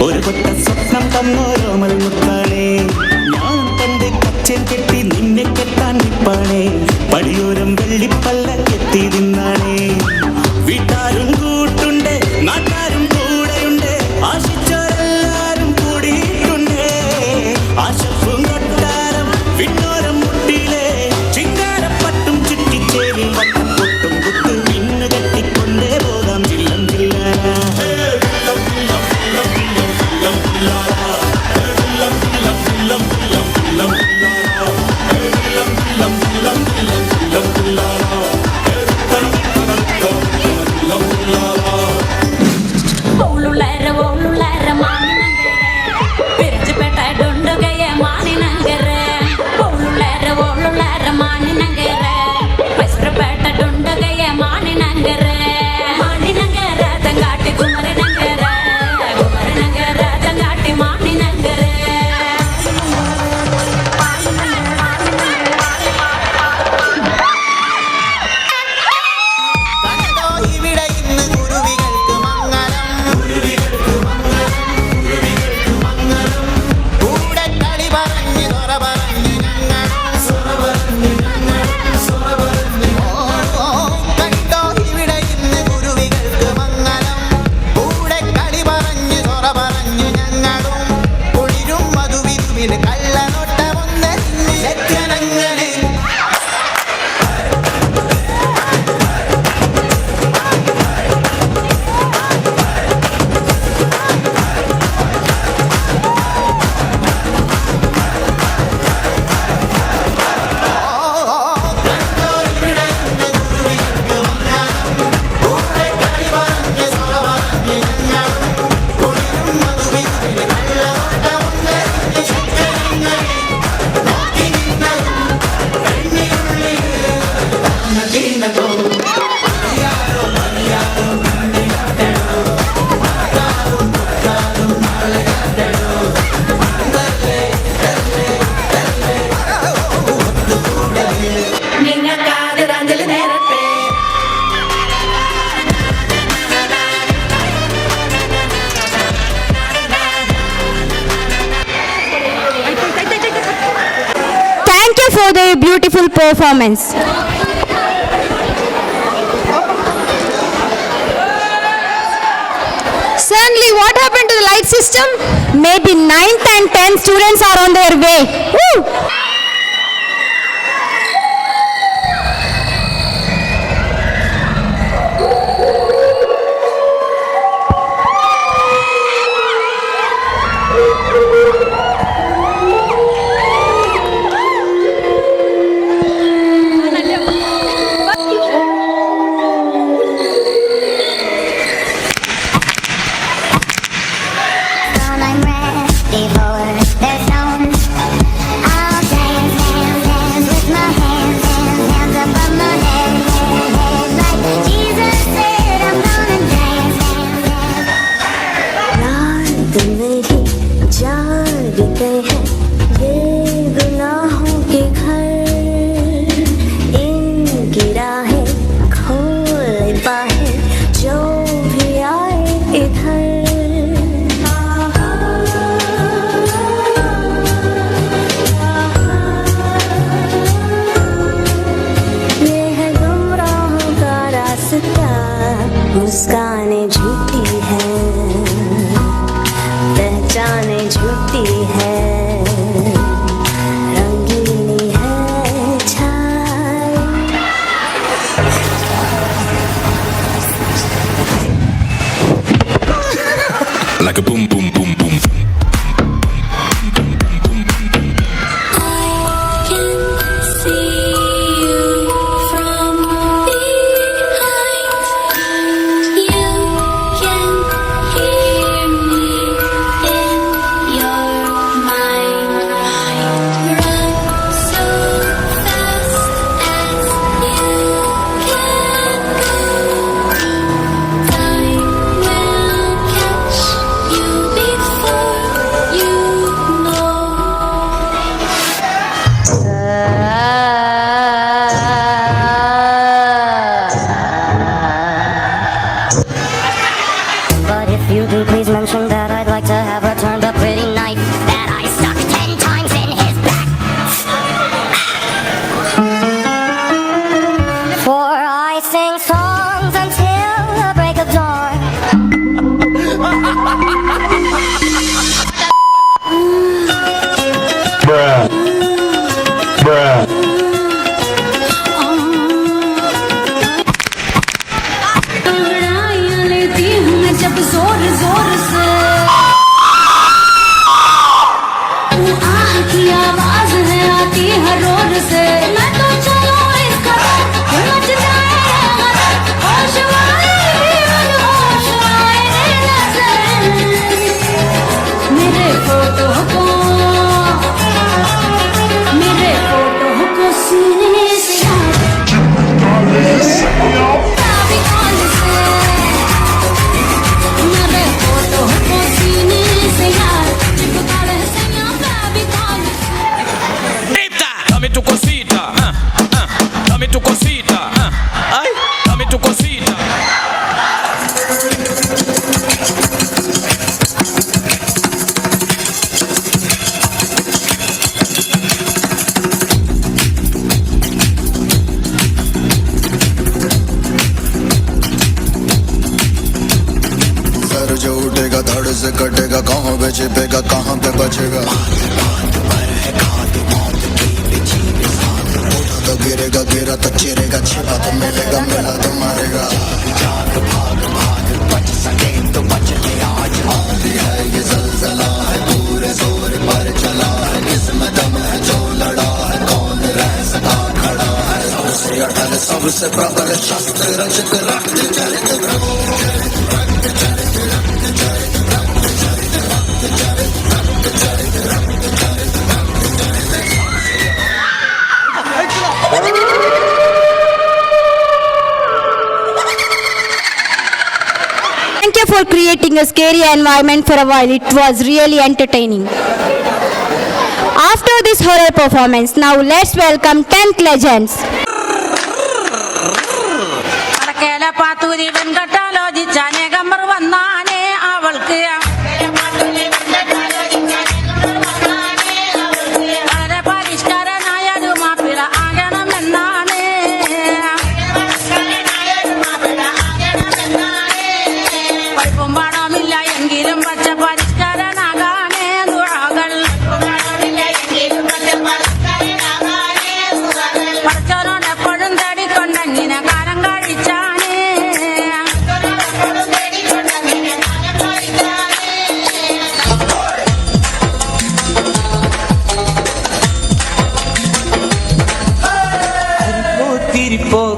ഒരു കൊട്ട സ്വപ്നം തന്നോരോമൽ മുത്താണേ ഞാൻ തന്റെ കച്ചൻ കെട്ടി നിന്നെ കെട്ടാൻ നിപ്പാണേ പടിയോരം വെള്ളിപ്പല്ല കെട്ടി നിന്നാണേ വീട്ടാരും കൂട്ടുണ്ട് നാട്ടാരും കൂടെയുണ്ട് ആശിച്ചോരെല്ലാരും കൂടിയിട്ടുണ്ട് ആശപ്പും കൊട്ടാരം വിണ്ണോരം മുട്ടിയിലെ ചിങ്കാരപ്പട്ടും ചുറ്റിച്ചേരി വട്ടം പൊട്ടും കുത്ത് പിന്നു കെട്ടിക്കൊണ്ടേ പോകാം ജില്ലം Thank you for the beautiful performance. Suddenly, what happened to the light system? Maybe 9th and 10th students are on their way. Woo! I'm ready for the song. I'll dance, dance, dance with my hands, hands, hands above my head, head, head. Like Jesus said, I'm gonna dance, dance, dance. रात में ही जागते हैं ये गुनाहों के घर इनकी राहें खोल पाए जो भी आए इधर ये है गुमराहों का रास्ता मुस्कानें झूठी हैं पहचाने झूठी है रंगीनी है छाई Like a boom boom boom boom. I can see you from behind. You can hear me in your mind. Run so fast as you can go. Time will catch you before beauty, please mention that I'd like to have returned a pretty knife that I stuck 10 times in his back. For I sing songs until the break of dawn. अंगड़ाइयाँ लेती हूँ मैं जब जोर जोर से, वो आह की आवाज है आती हर रोर से। मैं तो चलो इस कदर कि मच जाए होश वाले होश आए नजर मेरे फोटो को सीने से Dame tu cosita, dame tu cosita, ay, dame tu cosita. Sir जो उठेगा धड़ से कटेगा, कहाँ पे छिपेगा कहाँ पे बचेगा। तो गिरेगा गिरा तो चिरेगा, छिपा तो मिलेगा मिला तो मारेगा। बच सके तो बच ले आज, आंधी है ये ज़लज़ला है, पूरे जोर पर चला है, किस्मत दम है जो लड़ा है, कौन रह सका खड़ा है। सबसे अटल सबसे प्रबल शस्त्र रचित रक्त चरित Thank you for creating a scary environment for a while. It was really entertaining. After this horror performance, now let's welcome 10th legends.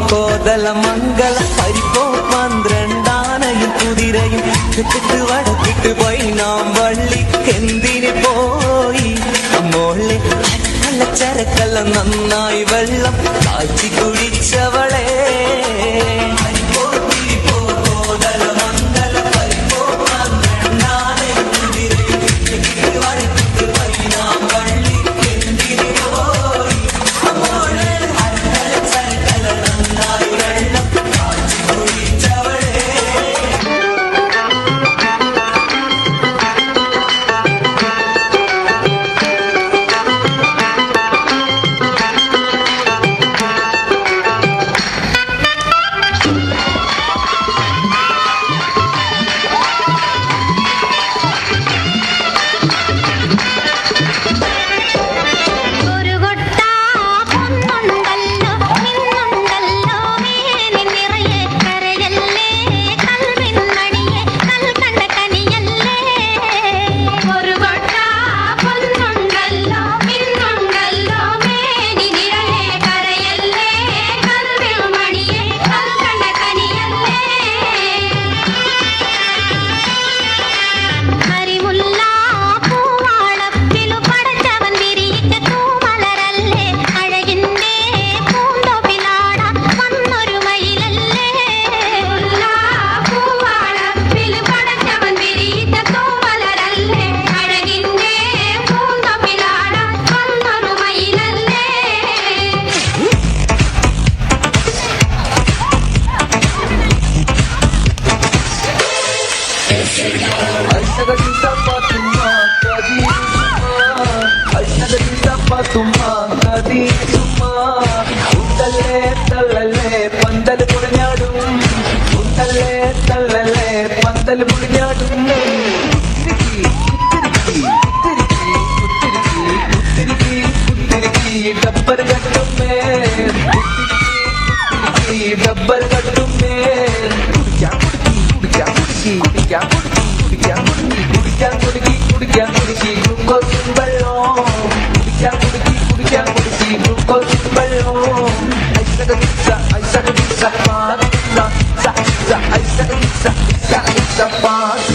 കോതല മംഗള പരിപ്പോ 12 കുതിരയും കിട്ടിട്ട് വടക്കിട്ട് പോയി നാം വള്ളിക്കെന്തിന് പോയി മോളെ ചരക്കല്ല നന്നായി വെള്ളം കാച്ചി കുടിച്ചവളെ ऐसा दिवसापा तुम्हा कधी ऐसा दिवसापा तुम्हा कधी सुमा उंडले तळले पंदल पुण्याडू उंडले तळले पंदल पुण्याडू डब्बर गट्टू में डब्बर गट्टू में कुड़क्या कुड़की कुड़क्या कुड़की कुड़क्या कुड़की कुड़क्या कुड़की कुड़क्या कुड़की ग्लूकोज बल्लो कुड़क्या कुड़की कुड़क्या कुड़की ग्लूकोज बल्लो ऐसा पास ऐसा पास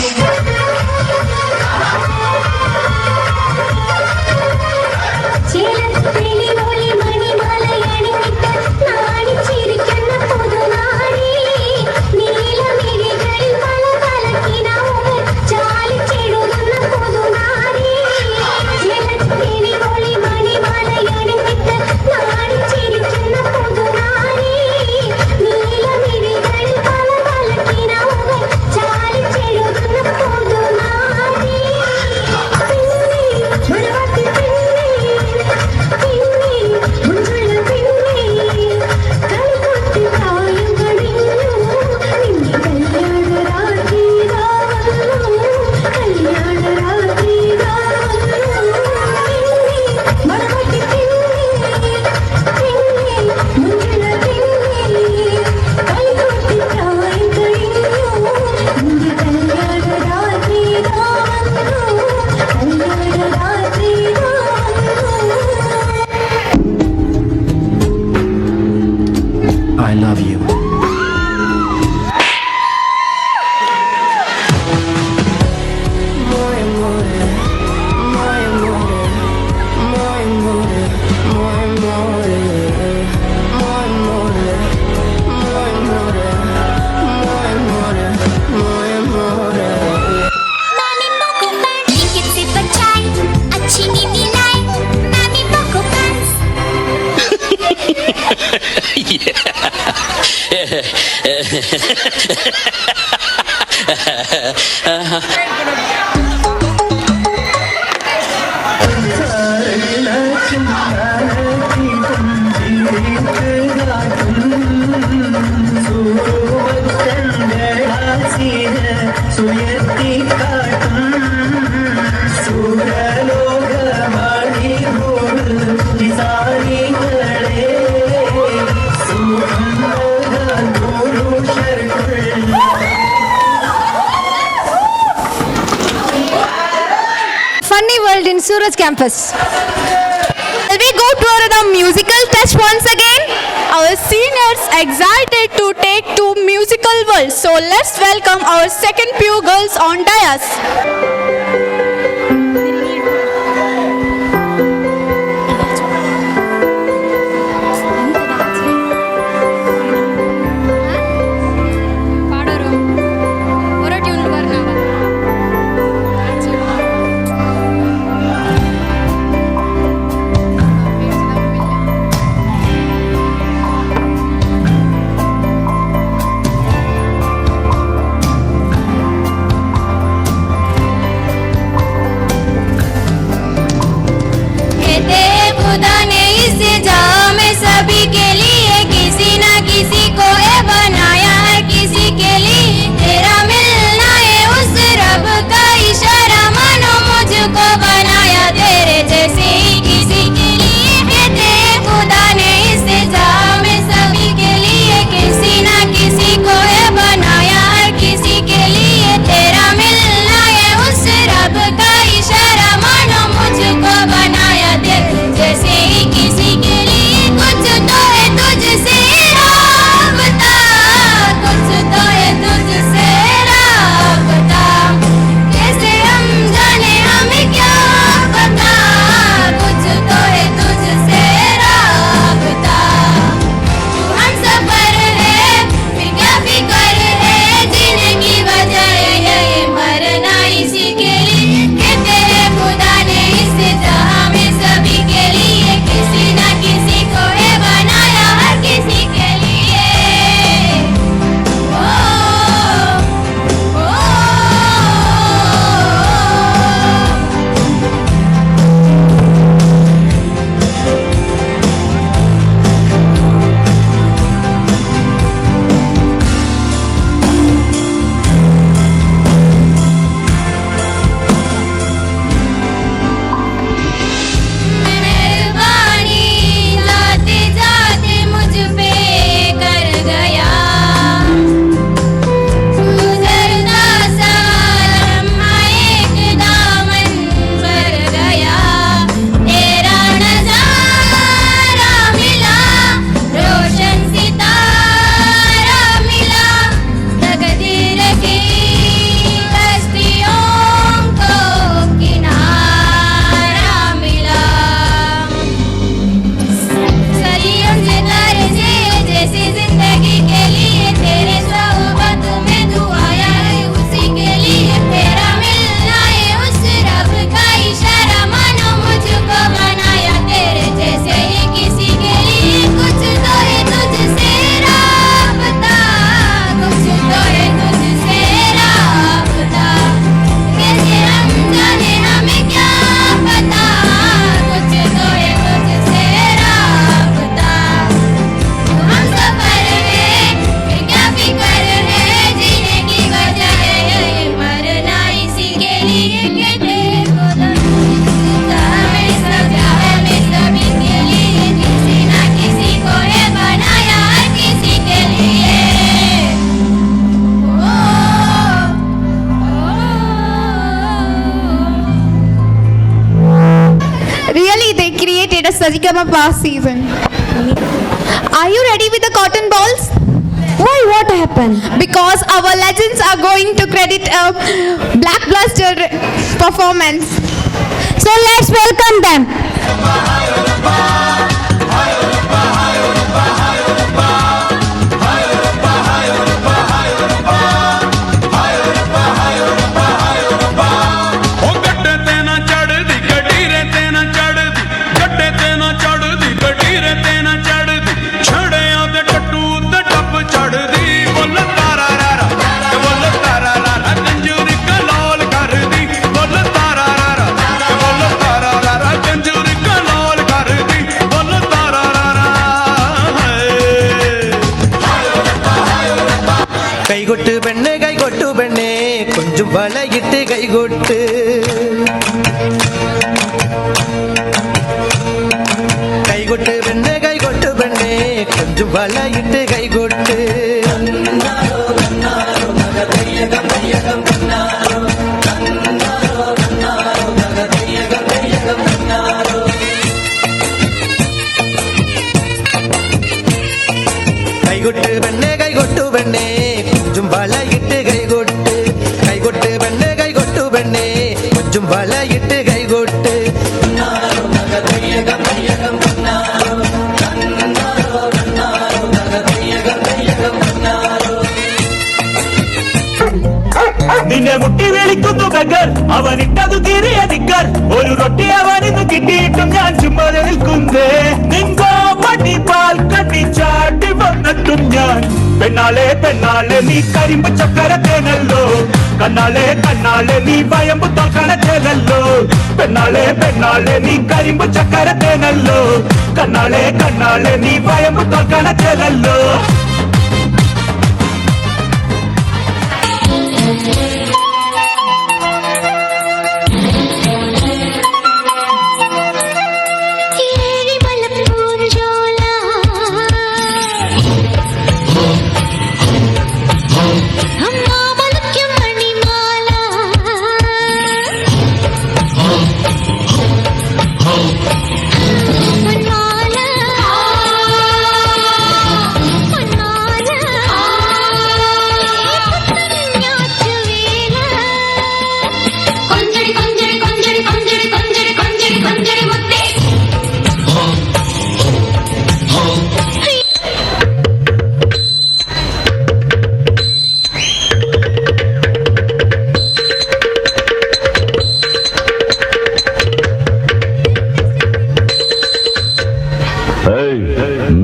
I love you. Funny World in Suraj campus. Shall we go to our musical touch once again? Our seniors excited to take to musical world. So let's welcome our second PU girls on dais. Sajigamapa season. Are you ready with the cotton balls? Why, what happened? Because our legends are going to credit a blackbuster performance. So let's welcome them. கைகொட்டு பெண்ணே கொஞ்சம் வளையிட்டு கைகொட்டு கைகொட்டு பெண்ணே கொஞ்சம் வளையிட்டு கைகொட்டு கைகொட்டு பெண்ணே கொஞ்சம் வளையிட்டு கைகொட்டு கைகொட்டு பெண்ணே கொஞ்சம் வளையிட்டு கைகொட்டு നിന്നെ മുട്ടി വിളിക്കുന്നു ബഗർ അവനിട്ടതു തീരെ നിക്കർ ഒരു റൊട്ടി അവനിന്ന് കിട്ടിയിട്ടും ഞാൻ ചുമ്മാതെ നിൽക്കുന്നേ നിങ്കോ പടി പാൽ കണ്ണി ചാട്ടി വന്നിട്ടും ഞാൻ പെണ്ണാളെ നീ കരിമ്പ് ചക്കരത്തേനല്ലോ കണ്ണാളെ നീ വയമ്പ് തോൽക്കണത്തേനല്ലോ പെണ്ണാളെ നീ കരിമ്പ് ചക്കരത്തേനല്ലോ കണ്ണാളെ നീ വയമ്പ് തോൽക്കണത്തേനല്ലോ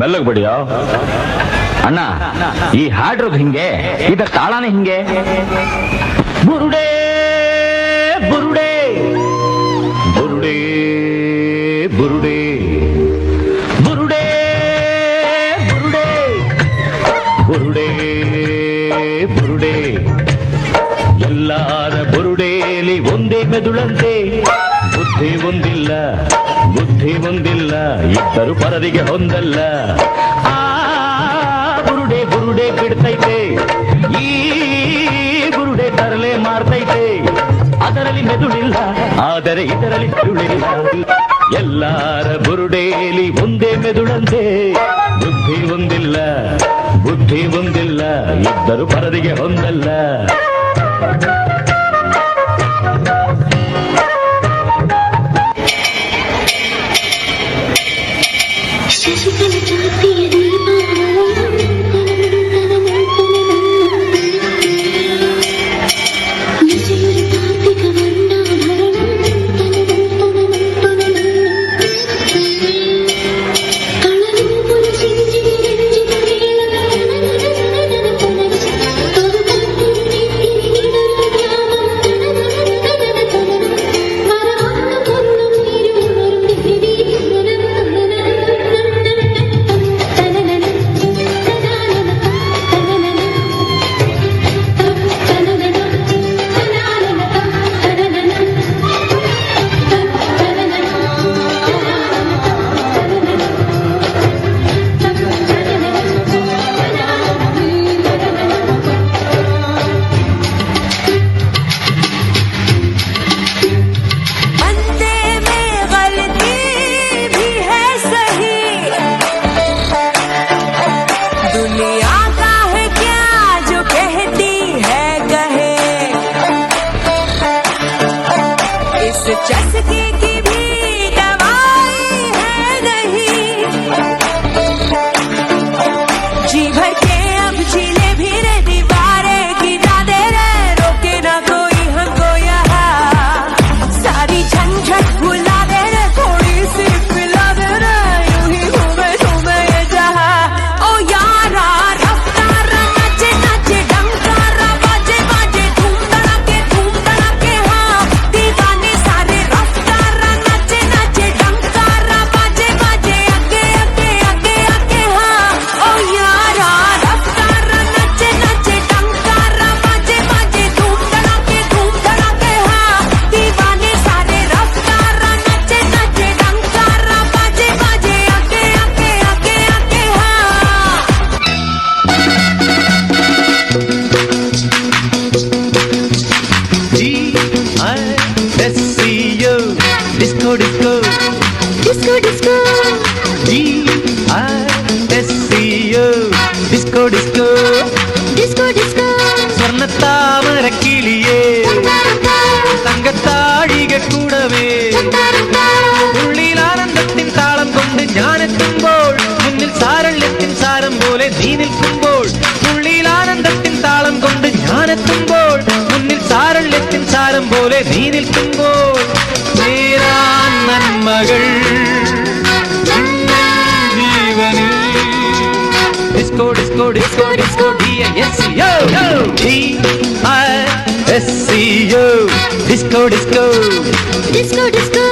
ಮೆಲ್ಲಗೆ ಬಡಿಯೋ ಅಣ್ಣ ಈ ಹಾಡ್ರೋದು ಹಿಂಗೆ ಇದರ ತಾಳಾನೇ ಹಿಂಗೆ ಬುರುಡೆ ಬುರುಡೆ ಬುರುಡೆ ಬುರುಡೆ ಬುರುಡೆ ಬುರುಡೆ ಬುರುಡೆ ಬುರುಡೆ ಎಲ್ಲಾರ ಬುರುಡೇಲಿ ಒಂದೇ ಮೆದುಳಂತೆ ಬುದ್ಧಿ ಒಂದಿಲ್ಲ ಇಬ್ಬರು ಪರದಿಗೆ ಹೊಂದಲ್ಲ ಆ ಬುರುಡೆ ಬಿಡ್ತೈತೆ ಈ ಬುರುಡೆ ತರಲೆ ಮಾಡ್ತೈತೆ ಅದರಲ್ಲಿ ಮೆದುಳಿಲ್ಲ ಆದರೆ ಇದರಲ್ಲಿ ಸುಳಿಲ್ಲ ಎಲ್ಲಾರ ಬುರುಡೇಲಿ ಒಂದೇ ಮೆದುಳಂತೆ ಬುದ್ಧಿ ಒಂದಿಲ್ಲ ಇಬ್ಬರು ಪರದಿಗೆ ಹೊಂದಲ್ಲ Thank you. चस्के की भी दवाई है नहीं, जी भर के अब झीले भी रे दीवारें गिरा दे रे, रोके ना कोई हमको यहाँ, सारी झंझट भुला दे रे, थोड़ी सी पिला दे रे, यूं ही घूमे घूमे ये जहाँ। ओ यारा रफ्तारा नाचे नाचे डंकारा बाजे बाजे धूम धड़ाके हाँ, दीवाने सारे रफ्तारा नाचे नाचे डंकारा बाजे बाजे आगे आगे आगे आगे हाँ। ओ यारा रफ्तारा नाचे नाचे डंकारा बाजे बाजे धूम धड़ाके हाँ, दीवाने सारे रफ्तारा नाचे नाचे डंकारा बाजे बाजे आगे आगे आगे आगे हाँ। DISCO disco disco disco disco DISCO disco disco disco disco സ്വർണ്ണത്താമര കിളിയേ തങ്കത്താഴിക കൂടവേ ഉള്ളിൽ ആനന്ദത്തിൻ താളം കൊണ്ട് ഞാനെത്തുമ്പോൾ മുന്നിൽ സാരള്യത്തിൻ സാരം പോലെ നീ നിൽക്കുമ്പോൾ ഉള്ളിൽ ആനന്ദത്തിൻ താളം കൊണ്ട് ഞാനെത്തുമ്പോൾ മുന്നിൽ സാരള്യത്തിൻ സാരം പോലെ നീ നിൽക്കുമ്പോൾ നേരാൻ നന്മകൾ ജീവനിൽ disco disco disco disco DISCO DISCO disco disco disco disco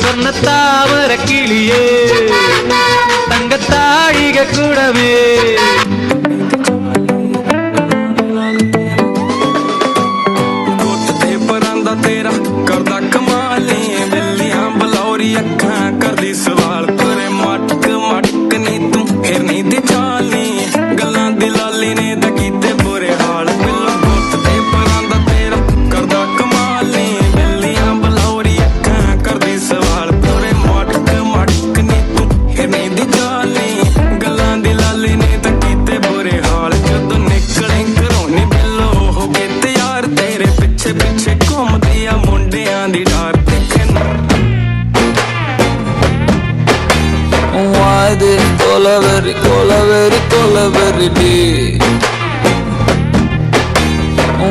സ്വർണ്ണത്താമര കിളിയേ തങ്കത്താഴിക കൂടവേ तेरा करदा कमाले बिल्लियां बलौरी अखां करदी सवाल तेरे मटक मटक नी तू हिरनी दी चाली गल्लां दी लाली ने ते कीते बुरे हाल बिल्लो पुत्त ते परांदा तेरा करदा कमाले बिल्लियां बलौरी अखां करदी सवाल तेरे मटक मटक नी तू हिरनी दी चाली गल्लां दी लाली ने ते कीते बुरे हाल जदों निकले घरों नी बिल्लो हो गए तैयार तेरे पिछे पिछे घूमदी आ मुंडियां दी डार दिखन Why this colaveri colaveri colaveri day?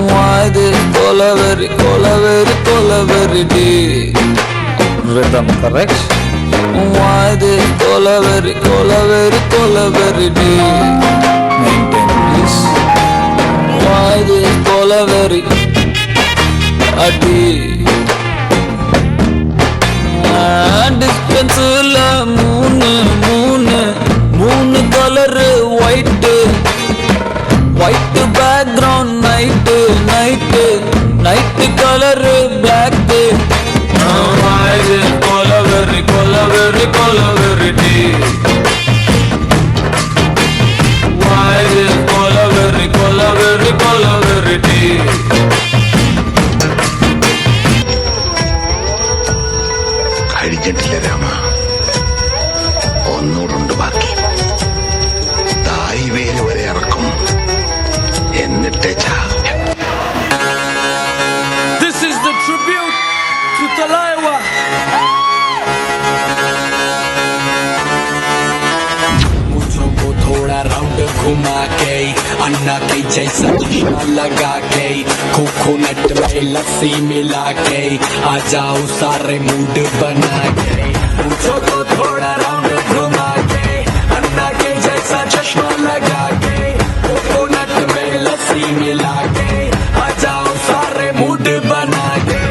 Why this colaveri colaveri colaveri day? Rhythm correct? Why this colaveri colaveri colaveri day? Maintain please. Why this colaveri a day? டிஸ்பென்ஸ்ல மூணு மூணு மூணு colour white white background night night night colour black கொலவெறி கொலவெறி கொலவெறி டீ கொலவெறி கொலவெறி கொலவெறி டீ കഴിഞ്ഞിട്ടില്ല രാമ, ഒന്നൂടുണ്ട് ബാക്കി. തായ്വേര് വരെ ഇറക്കും, എന്നിട്ടേ ചാകും. This is the tribute to Talaiwa. मुझो को थोड़ा राउंड घुमा के अन्ना के जैसा चश्मा लगा के कोकोनट में लस्सी मिला के आ जाओ सारे मूड बना के मुझो को थोड़ा राउंड घुमा के अन्ना के जैसा चश्मा लगा के कोकोनट में लस्सी मिला के आ जाओ सारे मूड बना के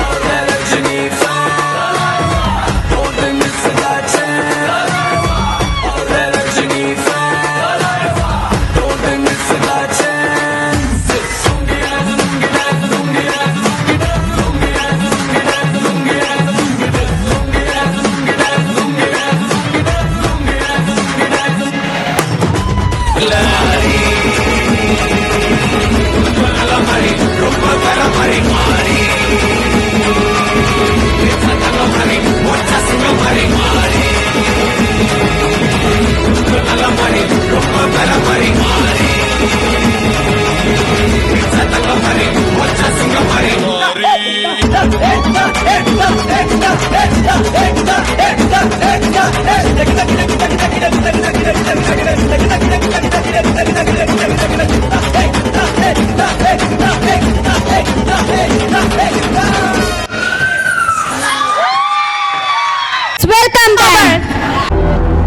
और रजनी Welcome back.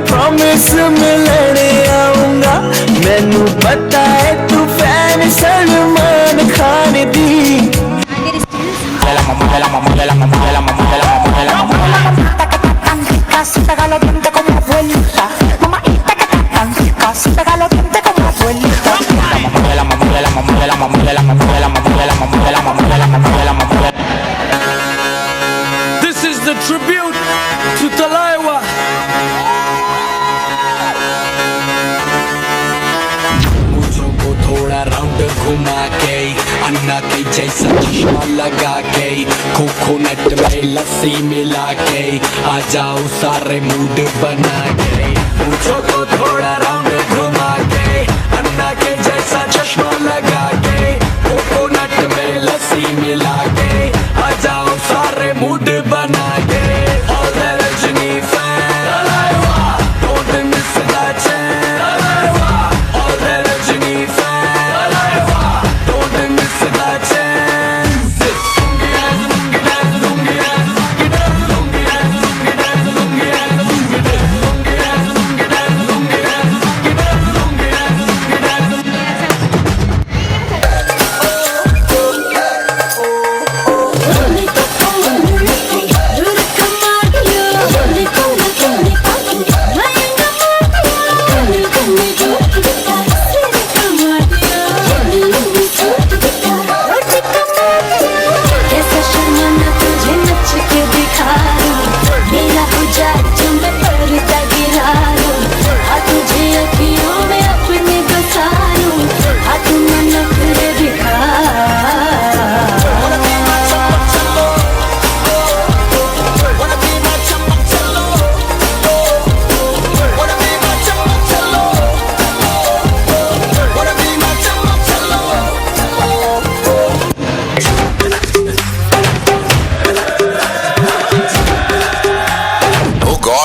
प्रॉमिस मिलने आऊंगा मैनू पता है तू fan Salman Khan the This is the tribute to Talaiwa. मूंछों को थोड़ा राउंड घुमा के अन्ना के जैसा चश्मा लगा के कोकोनट में लस्सी मिला के आ जाओ सारे मूड बना के मूंछों को थोड़ा राउंड घुमा के अन्ना के जैसा चश्मा लगा के कोकोनट में लस्सी मिला के आ जाओ सारे मूड बना के All the Rajini fans, don't miss that chance. All the Rajini fans, don't miss that chance. Lungi dance, lungi dance, lungi dance, lungi dance, lungi dance, lungi dance, lungi dance, lungi dance, lungi dance, lungi dance, lungi dance, lungi dance, lungi dance, lungi dance.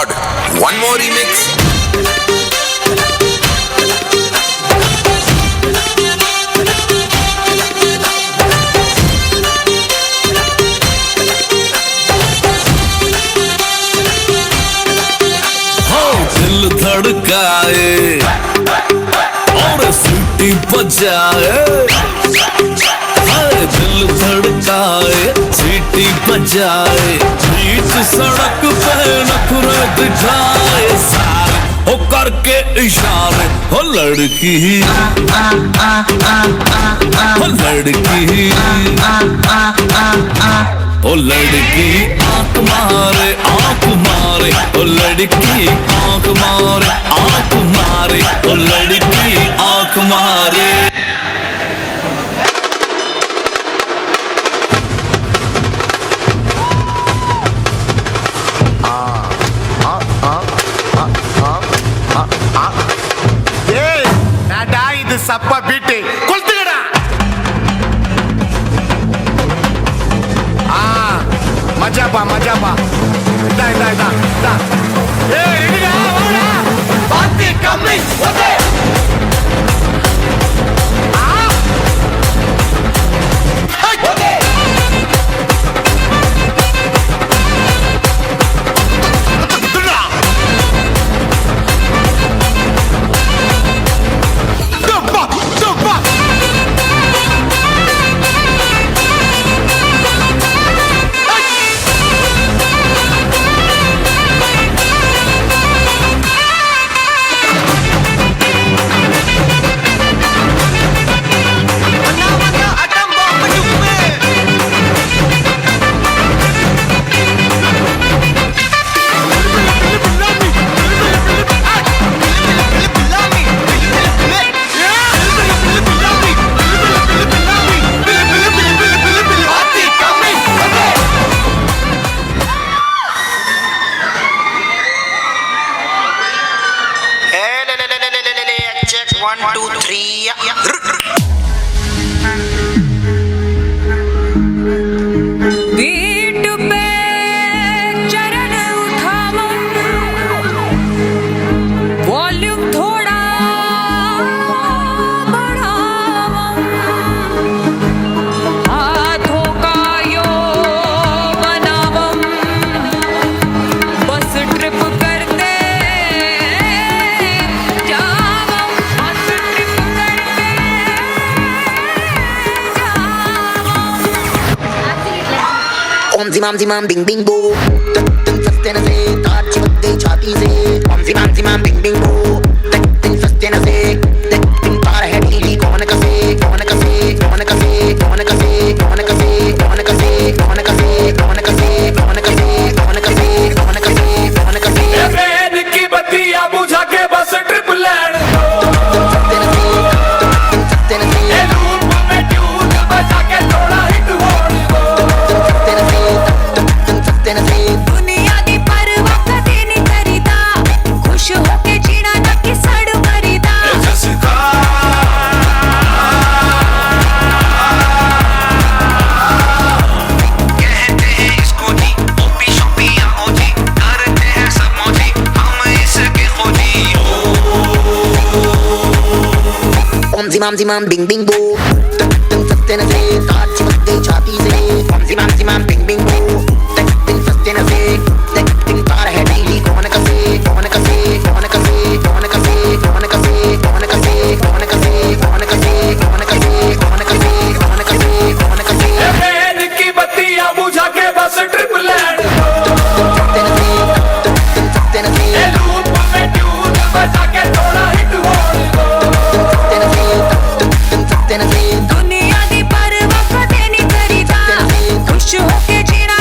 God, one more remix. दिल धड़काए और सीटी बजाए, दिल धड़काए सीटी बजाए, बीच सड़क पे नखरे दिखाए सारे हो करके इशारे, हो लड़की हो लड़की ओ लड़की आंख मारे ओ लड़की आंख मारे ओ लड़की आंख मारे। இது சப்ப பீட்டு கொளுத்துக்கடா. மஜாப்பா மஜாப்பா. இதா இதா இதா இதா. ஏய் ரெடிடா வாடா. பாத்தி கம்மி okay. Okay. Zimam zimam bing bing boo, tuk सस्ते न से तार चिपक गई छाती से। zimam zimam bing bing boo, tuk सस्ते न से तार है ढीली कौन कसे कौन कसे कौन कसे कौन कसे कौन कसे कौन कसे कौन कसे कौन कसे कौन कसे कौन कसे कौन कसे कौन कसे। ट्रेन की बत्तियां बुझा के बस ट्रिप लैंड सस्ते न से सस्ते न से लूप में ट्यून बजा के थोड़ा हिट दुनिया दी परवाह कदे नहीं करीदा, खुश होके जीना ना कि सड़ मरीदा। कहते हैं इसको जी ओपी शोपी या ओजी, करते हैं सब मौजी हम इसके खोजी। ओम zimam zimam bing bing boo, tuk सस्ते न से तार चिपक गई छाती से। ओम zimam zimam bing bing boo, tuk सस्ते न से तार है ढीली कौन कसे कौन कसे कौन कसे कौन कसे कौन कसे कौन कसे कौन कसे कौन कसे कौन कसे कौन कसे कौन कसे कौन कसे। ट्रेन की बत्तियां बुझा के बस ट्रिप लैंड सस्ते न से लूप में ट्यून बजा के थोड़ा हिट सस्ते न से दुनिया दी परवाह कदे नहीं करीदा, खुश होके जीना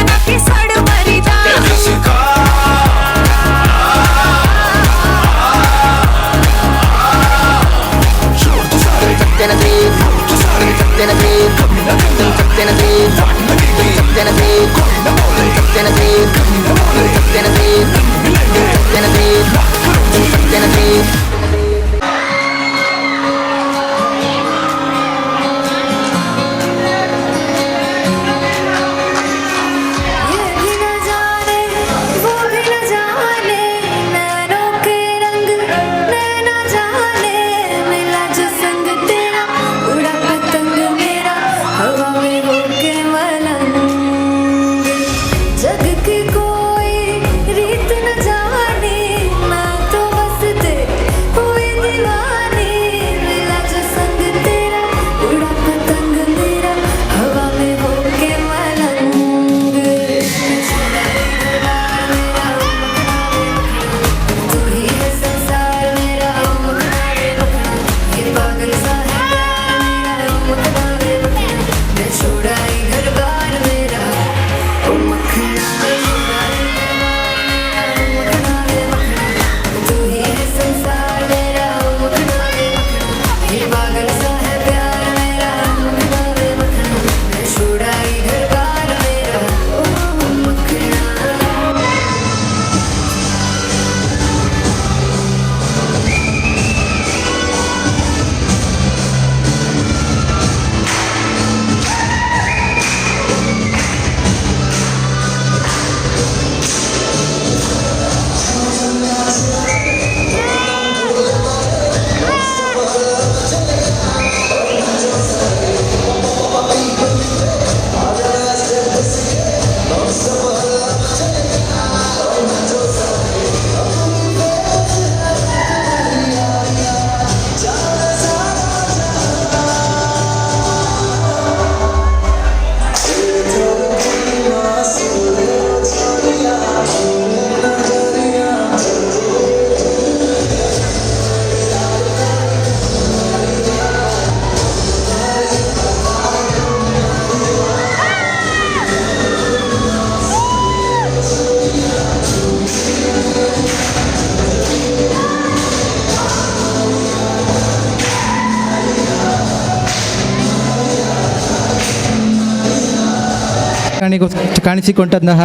ಕಾಣಿಸಿಕೊಂಡಂತಹ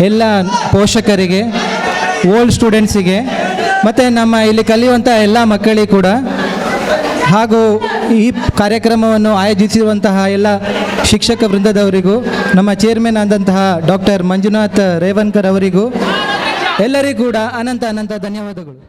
ಎಲ್ಲ ಪೋಷಕರಿಗೆ, ಓಲ್ಡ್ ಸ್ಟೂಡೆಂಟ್ಸಿಗೆ ಮತ್ತು ನಮ್ಮ ಇಲ್ಲಿ ಕಲಿಯುವಂಥ ಎಲ್ಲ ಮಕ್ಕಳಿಗೆ ಕೂಡ, ಹಾಗೂ ಈ ಕಾರ್ಯಕ್ರಮವನ್ನು ಆಯೋಜಿಸಿರುವಂತಹ ಎಲ್ಲ ಶಿಕ್ಷಕ ವೃಂದದವರಿಗೂ, ನಮ್ಮ ಚೇರ್ಮನ್ ಆದಂತಹ ಡಾಕ್ಟರ್ ಮಂಜುನಾಥ್ ರೇವನ್ಕರ್ ಅವರಿಗೂ ಎಲ್ಲರಿಗೂ ಕೂಡ ಅನಂತ ಧನ್ಯವಾದಗಳು.